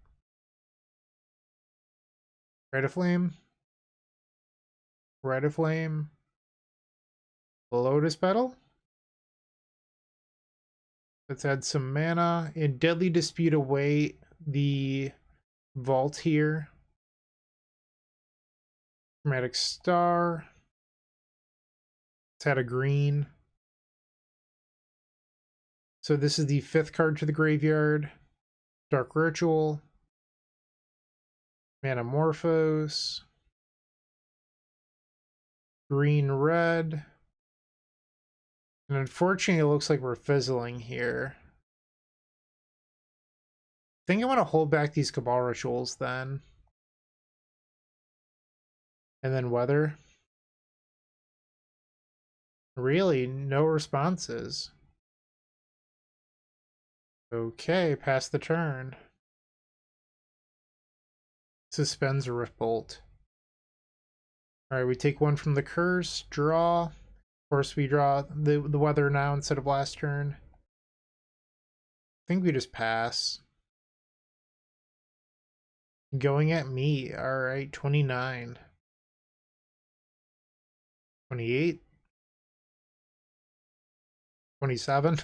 Rite of Flame. Rite of Flame. Lotus Petal. Let's add some mana. In Deadly Dispute away the vault here. Chromatic Star. Let's add a green. So this is the 5th card to the graveyard. Dark Ritual. Manamorphose. Green, red. And unfortunately, it looks like we're fizzling here. I think I want to hold back these Cabal Rituals then. And then Weather. Really, no responses. Okay, pass the turn. Suspends Rift Bolt. Alright, we take 1 from the curse, draw. Of course, we draw the Weather now instead of last turn. I think we just pass. Going at me. Alright, 29. 28. 27.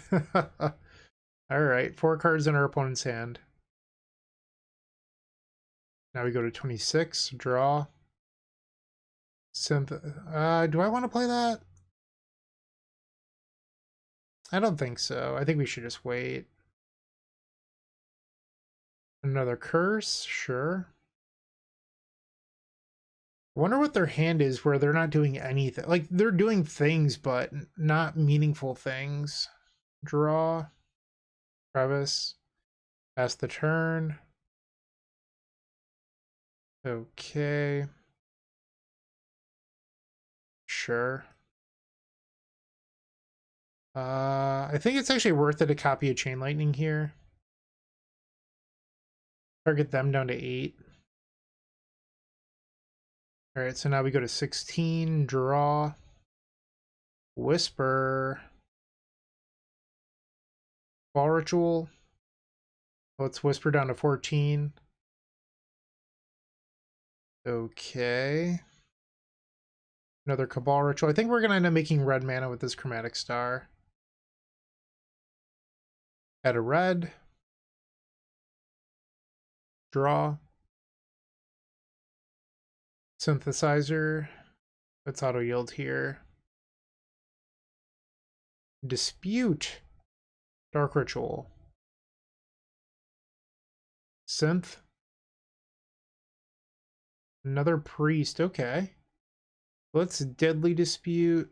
Alright, 4 cards in our opponent's hand. Now we go to 26, draw. Synth. Do I want to play that? I don't think so. I think we should just wait. Another curse, sure. I wonder what their hand is where they're not doing anything. Like, they're doing things, but not meaningful things. Draw. Crevice. Pass the turn. Okay. Sure. I think it's actually worth it to copy a Chain Lightning here. Target them down to 8. Alright, so now we go to 16, draw. Whisper. Ball Ritual. Let's whisper down to 14. Okay. Another Cabal Ritual. I think we're going to end up making red mana with this Chromatic Star. Add a red. Draw. Synthesizer. Let's auto yield here. Dispute. Dark Ritual. Synth. Another Priest. Okay. Let's Deadly Dispute.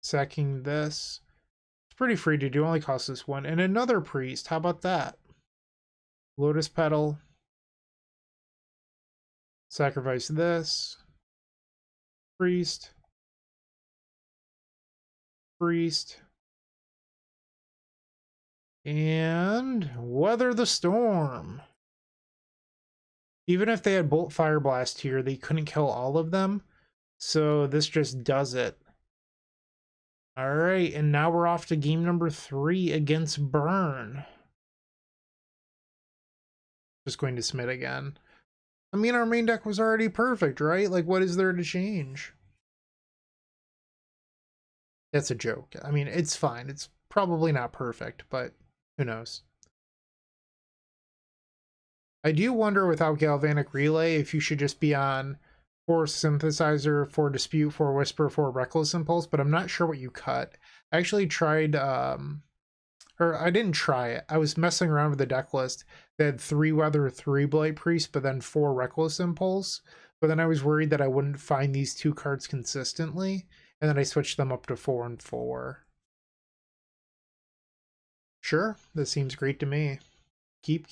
Sacking this. It's pretty free to do. Only costs us one. And another Priest. How about that? Lotus Petal. Sacrifice this. Priest. Priest. And Weather the Storm. Even if they had Bolt Fire Blast here, they couldn't kill all of them. So this just does it. All right, and now we're off to game number 3 against Burn. Just going to submit again. I mean, our main deck was already perfect, right? Like, what is there to change? That's a joke. I mean, it's fine. It's probably not perfect, but who knows? I do wonder without Galvanic Relay if you should just be on 4 Synthesizer, 4 Dispute, 4 Whisper, 4 Reckless Impulse, but I'm not sure what you cut. I actually tried, or I didn't try it. I was messing around with the deck list. They had 3 Weather, 3 Blight-Priest, but then 4 Reckless Impulse. But then I was worried that I wouldn't find these 2 cards consistently, and then I switched them up to 4 and 4. Sure, this seems great to me. Keep.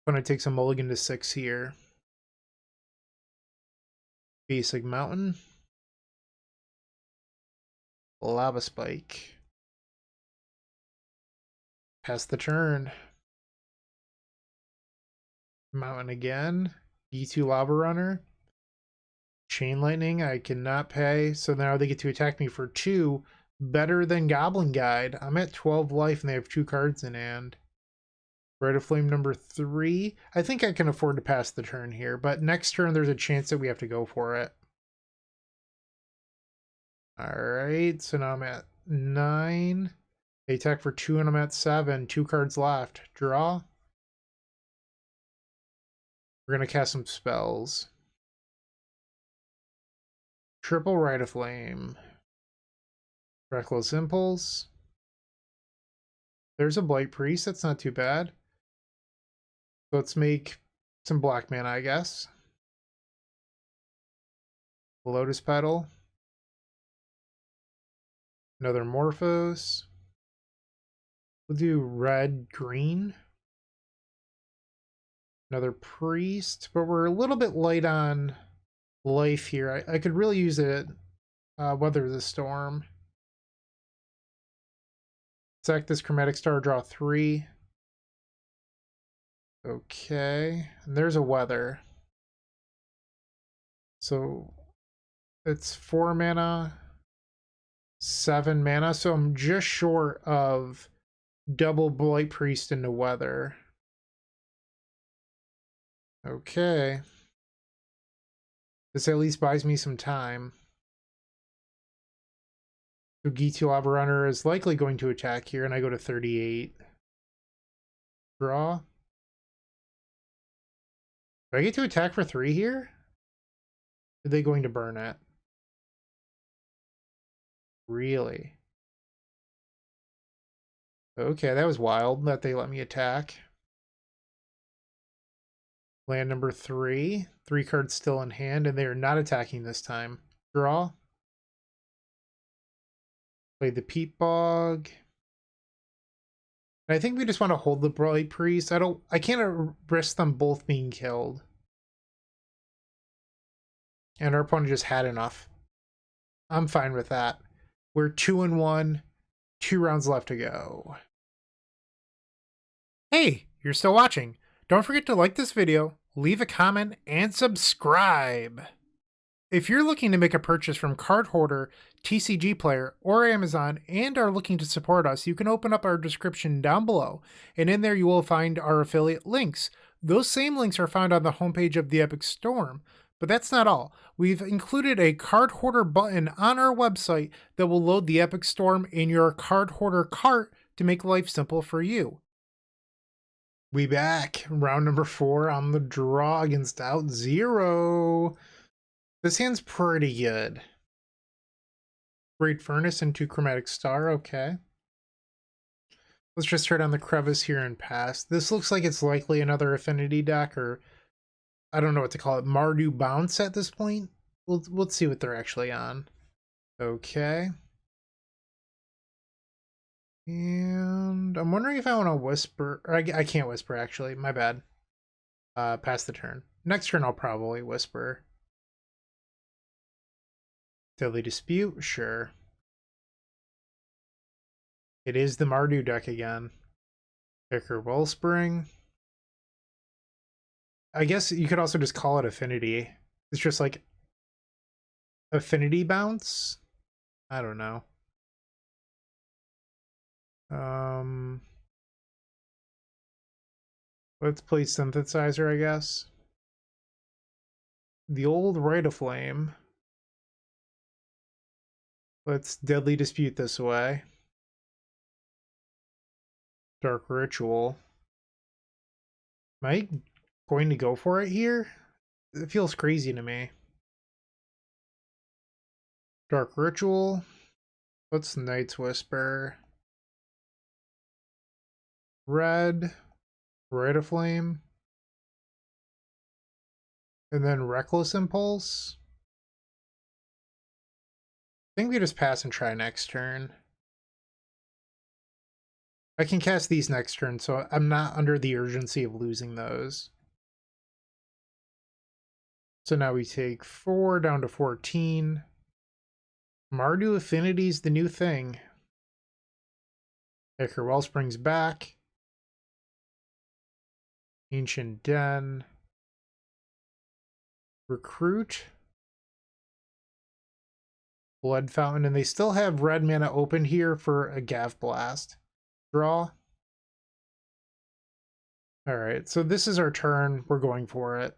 I'm going to take some mulligan to 6 here. Basic Mountain. Lava Spike. Pass the turn. Mountain again. E2 Lava Runner. Chain Lightning, I cannot pay. So now they get to attack me for 2. Better than Goblin Guide. I'm at 12 life and they have 2 cards in hand. Rite of Flame number 3. I think I can afford to pass the turn here, but next turn there's a chance that we have to go for it. Alright, so now I'm at 9. They attack for 2 and I'm at 7. 2 cards left. Draw. We're going to cast some spells. Triple Rite of Flame. Reckless Impulse. There's a Blight-Priest. That's not too bad. Let's make some black mana, I guess. Lotus Petal. Another Morphos. We'll do red, green. Another Priest, but we're a little bit light on life here. I could really use it. Weather the Storm. Sack this Chromatic Star, draw 3. Okay, and there's a Weather. So it's 4 mana, 7 mana. So I'm just short of double Blight-Priest into Weather. Okay. This at least buys me some time. So Gitu Lava Runner is likely going to attack here, and I go to 38. Draw. Do I get to attack for 3 here? Are they going to burn it? Really? Okay, that was wild that they let me attack. Land number 3. 3 cards still in hand, and they are not attacking this time. Draw. Play the Peat Bog. I think we just want to hold the Blight-Priest. I can't risk them both being killed. And our opponent just had enough. I'm fine with that. We're 2-1. 2 rounds left to go. Hey, you're still watching. Don't forget to like this video, leave a comment, and subscribe. If you're looking to make a purchase from Card Hoarder, TCG Player, or Amazon and are looking to support us, you can open up our description down below, and in there you will find our affiliate links. Those same links are found on the homepage of the Epic Storm. But that's not all. We've included a Card Hoarder button on our website that will load the Epic Storm in your Card Hoarder cart to make life simple for you. We back. Round number 4 on the draw against OutZero. This hand's pretty good. Great Furnace and 2 Chromatic Star, okay. Let's just turn on the Crevice here and pass. This looks like it's likely another Affinity deck, or I don't know what to call it, Mardu Bounce at this point. Let's see what they're actually on. Okay. And I'm wondering if I want to Whisper, or I can't Whisper actually, my bad. Pass the turn. Next turn I'll probably Whisper. Deadly Dispute, sure. It is the Mardu deck again. Vicar Wellspring. I guess you could also just call it Affinity. It's just like Affinity Bounce? I don't know. Let's play Synthesizer, I guess. The old Rite of Flame. Let's Deadly Dispute this way. Dark Ritual. Am I going to go for it here? It feels crazy to me. Dark Ritual. What's Night's Whisper? Red. Rite of Flame. And then Reckless Impulse. I think we just pass and try next turn. I can cast these next turn, so I'm not under the urgency of losing those. So now we take 4 down to 14. Mardu Affinity is the new thing. Vicar Wellspring's back. Ancient Den. Recruit. Blood Fountain, and they still have red mana open here for a Gav Blast. Draw. Alright, so this is our turn. We're going for it.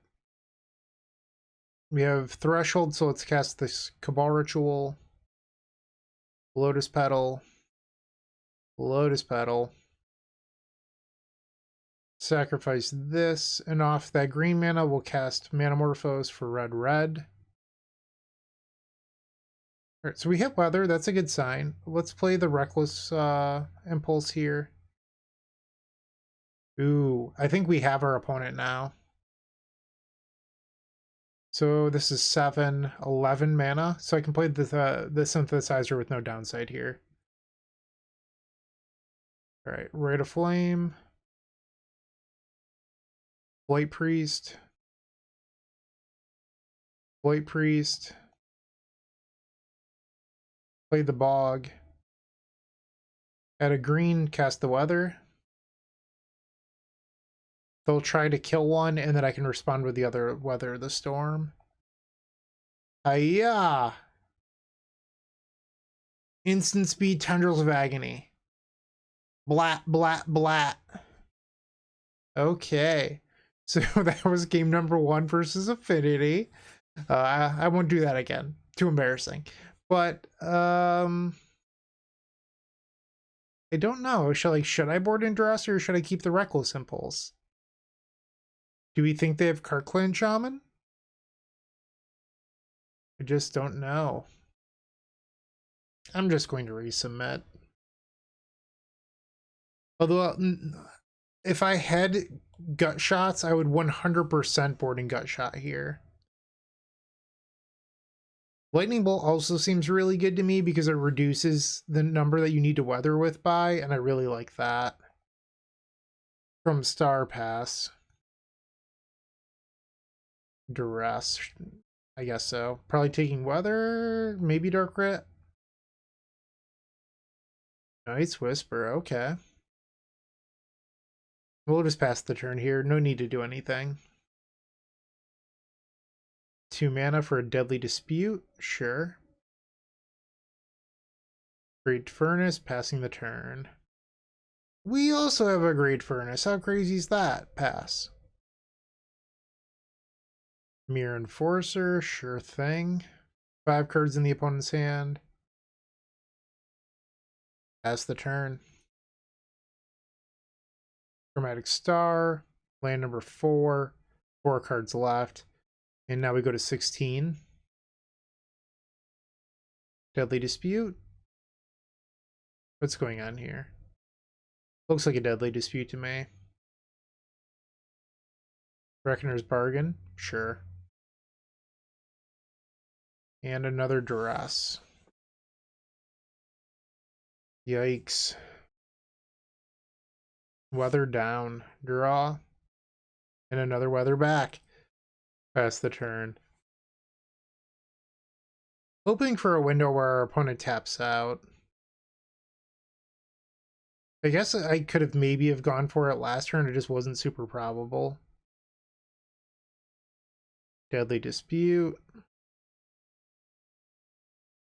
We have Threshold, so let's cast this Cabal Ritual. Lotus Petal. Lotus Petal. Sacrifice this, and off that green mana, we'll cast Manamorphose for red. Alright, so we hit Weather. That's a good sign. Let's play the Reckless Impulse here. Ooh, I think we have our opponent now. So this is 7, 11 mana. So I can play the Synthesizer with no downside here. Alright, Rite of Flame. Blight-Priest. Blight-Priest. Play the Bog. Add a green, cast the Weather. They'll try to kill one, and then I can respond with the other Weather the Storm. Hiya! Instant Speed Tendrils of Agony. Blat, blat, blat. Okay. So that was game number 1 versus Affinity. I won't do that again. Too embarrassing. But, I don't know. Should I board in Duress, or should I keep the Reckless Impulse? Do we think they have Kirkland Shaman? I just don't know. I'm just going to resubmit. Although, if I had Gut Shots, I would 100% board in Gut Shot here. Lightning Bolt also seems really good to me because it reduces the number that you need to weather with by, and I really like that. From Star Pass. Duress, I guess so. Probably taking Weather, maybe Dark Rit. Night's Whisper, okay. We'll just pass the turn here. No need to do anything. 2 mana for a Deadly Dispute. Sure. Great Furnace, passing the turn. We also have a Great Furnace. How crazy is that? Pass. Mirror Enforcer, sure thing. 5 cards in the opponent's hand. Pass the turn. Chromatic Star, land number 4. 4 cards left. And now we go to 16. Deadly Dispute. What's going on here? Looks like a Deadly Dispute to me. Reckoner's Bargain, sure. And another Duress. Yikes. Weather down. Draw. And another weather back. Pass the turn. Hoping for a window where our opponent taps out. I guess I could have maybe have gone for it last turn. It just wasn't super probable. Deadly Dispute.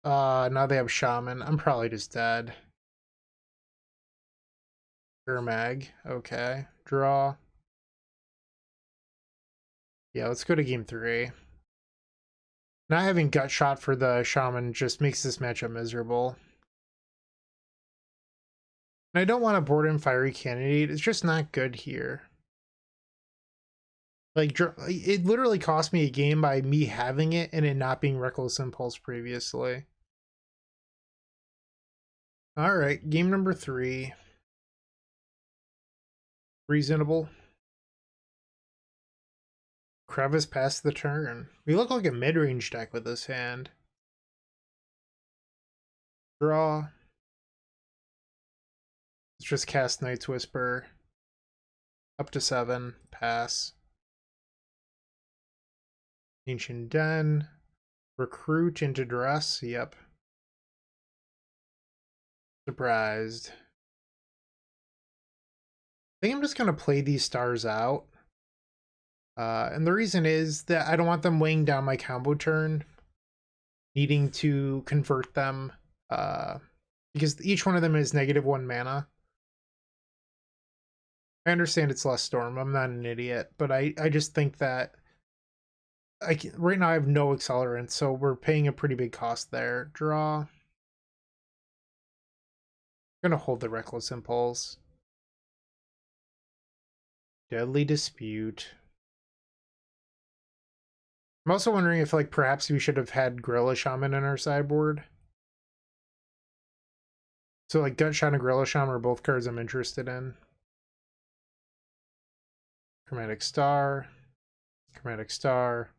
Now they have Shaman. I'm probably just dead. Mag. Okay. Draw. Yeah, let's go to game 3. Not having Gut Shot for the Shaman just makes this matchup miserable. And I don't want to board in Fiery Candidate. It's just not good here. Like, it literally cost me a game by me having it and it not being Reckless Impulse previously. Alright, game number 3. Reasonable. Crevice passed the turn. We look like a mid-range deck with this hand. Draw. Let's just cast Night's Whisper. Up to 7. Pass. Ancient Den. Recruit into Duress. Yep. Surprised. I think I'm just going to play these stars out. And the reason is that I don't want them weighing down my combo turn. Needing to convert them. Because each one of them is -1 mana. I understand it's less storm. I'm not an idiot. But I just think that right now I have no accelerant. So we're paying a pretty big cost there. Draw. I'm going to hold the Reckless Impulse. Deadly Dispute. I'm also wondering if, like, perhaps we should have had Gorilla Shaman in our sideboard. So, like, Gut Shot and Gorilla Shaman are both cards I'm interested in. Chromatic Star. Chromatic Star.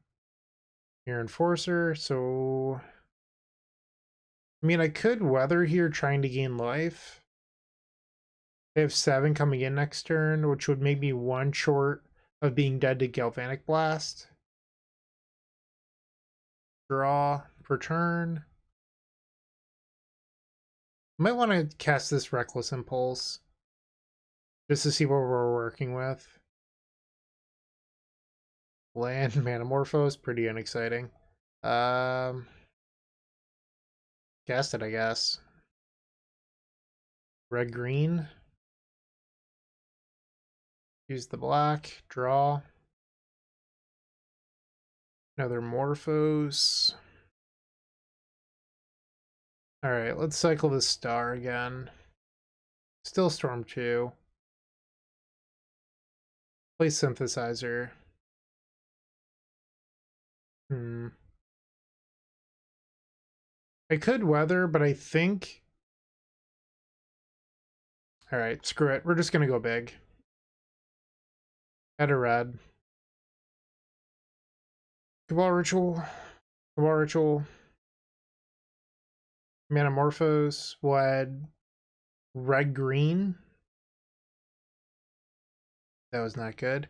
Mirror Enforcer. So, I mean, I could Weather here trying to gain life. They have 7 coming in next turn, which would make me 1 short of being dead to Galvanic Blast. Draw per turn. Might want to cast this Reckless Impulse just to see what we're working with. Land Manamorphose, pretty unexciting. Cast it, I guess. Red green. Use the black. Draw. Another Morphos. Alright, let's cycle this star again. Still Storm 2. Play Synthesizer. I could Weather, but I think... Alright, screw it. We're just gonna go big. Add a red. Cabal Ritual. Cabal Ritual. Manamorphose. We'll add red green. That was not good.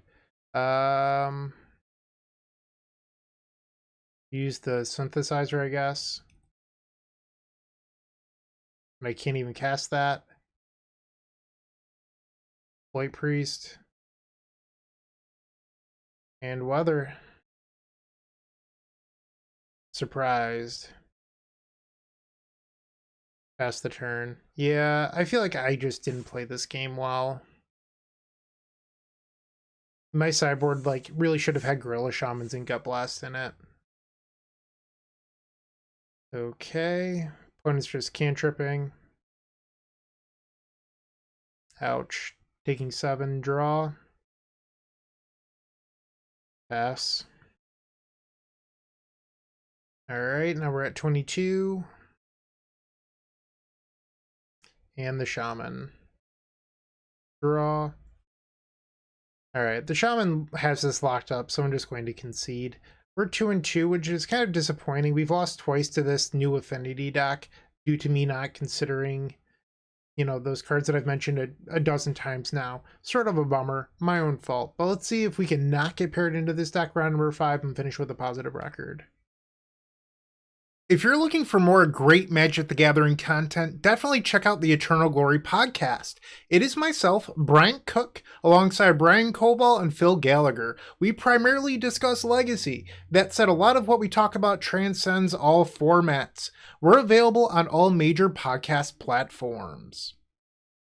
Use the Synthesizer, I guess. And I can't even cast that. Blight-Priest. And Weather. surprised. Pass the turn. Yeah, I feel like I just didn't play this game well. My sideboard, like, really should have had Gorilla Shamans and Gut Blast in it. Okay. Opponent's just cantripping. Ouch. Taking 7, draw. Pass. Alright, now we're at 22. And the Shaman. Draw. Alright, the Shaman has this locked up, so I'm just going to concede. We're 2-2, which is kind of disappointing. We've lost twice to this new Affinity deck due to me not considering, you know, those cards that I've mentioned a dozen times now. Sort of a bummer. My own fault. But let's see if we can not get paired into this deck round number 5 and finish with a positive record. If you're looking for more great Magic the Gathering content, definitely check out the Eternal Glory podcast. It is myself, Bryant Cook, alongside Brian Koval and Phil Gallagher. We primarily discuss Legacy. That said, a lot of what we talk about transcends all formats. We're available on all major podcast platforms.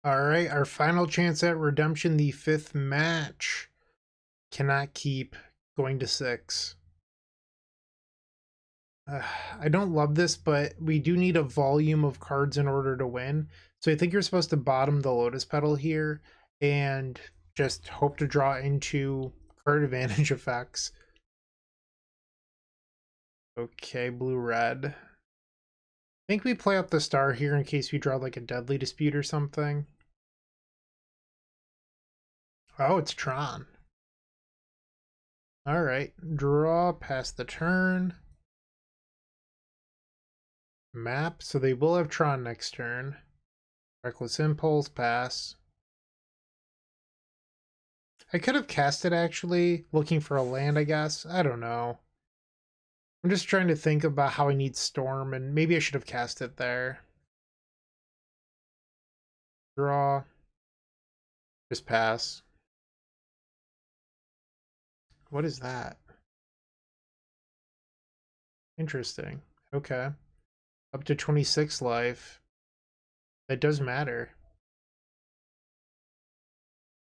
Alright, our final chance at redemption, the 5th match. Cannot keep going to 6. I don't love this, but we do need a volume of cards in order to win. So I think you're supposed to bottom the Lotus Petal here and just hope to draw into card advantage effects. Okay, blue-red. I think we play up the star here in case we draw like a Deadly Dispute or something. Oh, it's Tron. Alright, draw, pass the turn. Map, so they will have Tron next turn. Reckless Impulse, pass. I could have cast it actually, looking for a land, I guess. I don't know. I'm just trying to think about how I need Storm, and maybe I should have cast it there. Draw. Just pass. What is that? Interesting. Okay. Up to 26 life. That does matter.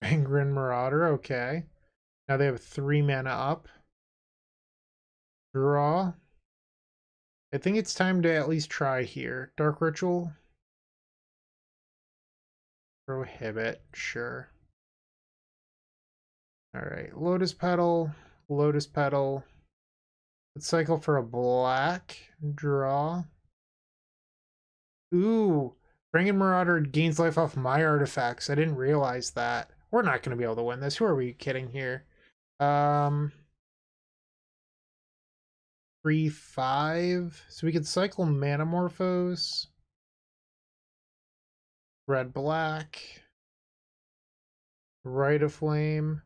Angren Marauder, okay. Now they have 3 mana up. Draw. I think it's time to at least try here. Dark Ritual. Prohibit, sure. Alright, Lotus Petal. Lotus Petal. Let's cycle for a black. Draw. Ooh, Bringing Marauder gains life off my artifacts. I didn't realize that. We're not going to be able to win this. Who are we kidding here? 3-5. So we could cycle Manamorphose. Red, black. Rite of Flame.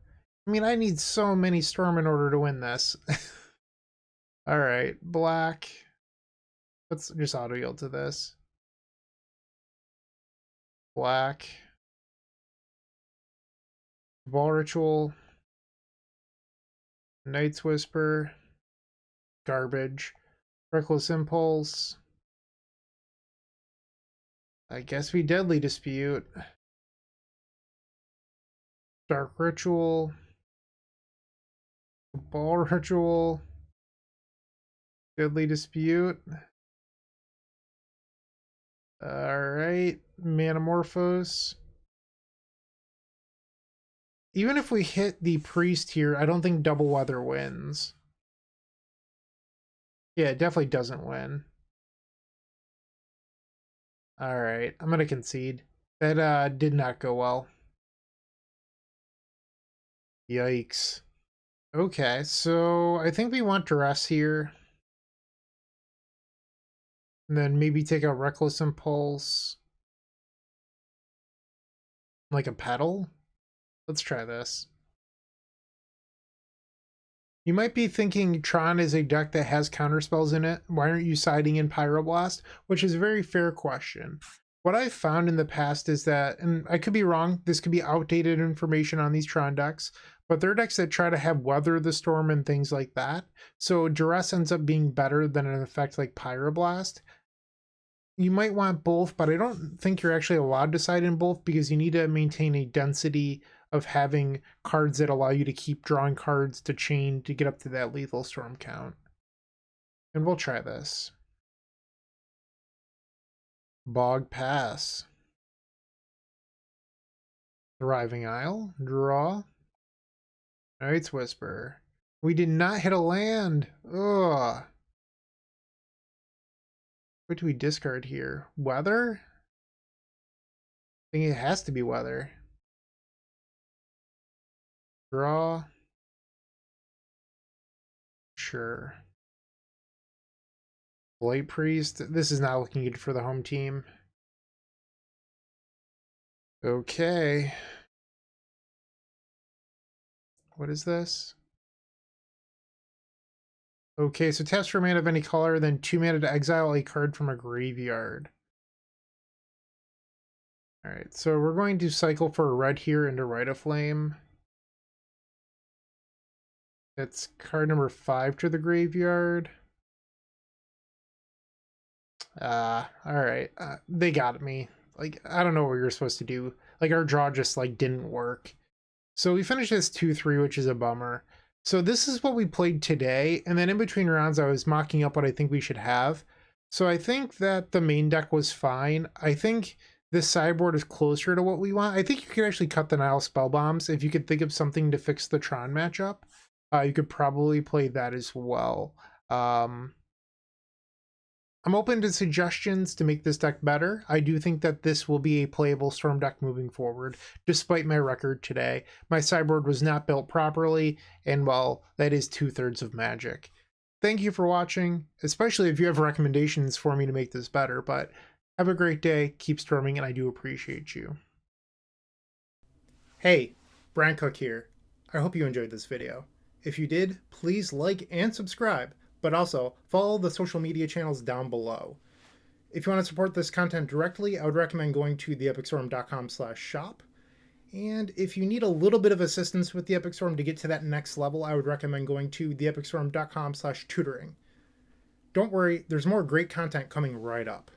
I mean, I need so many Storm in order to win this. Alright, black. Let's just auto yield to this. Black. Ball Ritual. Night's Whisper. Garbage. Reckless Impulse. I guess we Deadly Dispute. Dark Ritual. Ball Ritual. Deadly Dispute. Alright, Manamorphose. Even if we hit the Priest here, I don't think Double Weather wins. Yeah, it definitely doesn't win. Alright, I'm gonna concede. That did not go well. Yikes. Okay, so I think we want Duress here. And then maybe take a Reckless Impulse. Like a Petal? Let's try this. You might be thinking Tron is a deck that has counterspells in it. Why aren't you siding in Pyroblast? Which is a very fair question. What I've found in the past is that, and I could be wrong, this could be outdated information on these Tron decks, but there are decks that try to have Weather the Storm and things like that. So Duress ends up being better than an effect like Pyroblast. You might want both, but I don't think you're actually allowed to side in both because you need to maintain a density of having cards that allow you to keep drawing cards to chain to get up to that lethal storm count. And we'll try this. Bog Pass. Thriving Isle. Draw. Night's Whisper. We did not hit a land. Ugh. What do we discard here? Weather? I think it has to be Weather. Draw. Sure. Blight-Priest. This is not looking good for the home team. Okay. What is this? Okay, so taps for mana of any color, then 2 mana to exile a card from a graveyard. Alright, so we're going to cycle for a red here into Rite of Flame. That's card number 5 to the graveyard. Alright. They got me. Like, I don't know what you're supposed to do. Like, our draw just, like, didn't work. So we finished this 2-3, which is a bummer. So this is what we played today, and then in between rounds I was mocking up what I think we should have. So I think that the main deck was fine. I think this sideboard is closer to what we want. I think you could actually cut the Nile Spell Bombs. If you could think of something to fix the Tron matchup, you could probably play that as well. I'm open to suggestions to make this deck better. I do think that this will be a playable Storm deck moving forward, despite my record today. My sideboard was not built properly, and well, that is 2/3 of Magic. Thank you for watching, especially if you have recommendations for me to make this better, but have a great day, keep storming, and I do appreciate you. Hey, Bryant Cook here. I hope you enjoyed this video. If you did, please like and subscribe, but also follow the social media channels down below. If you want to support this content directly, I would recommend going to theepicstorm.com/shop. And if you need a little bit of assistance with the Epic Storm to get to that next level, I would recommend going to theepicstorm.com/tutoring. Don't worry, there's more great content coming right up.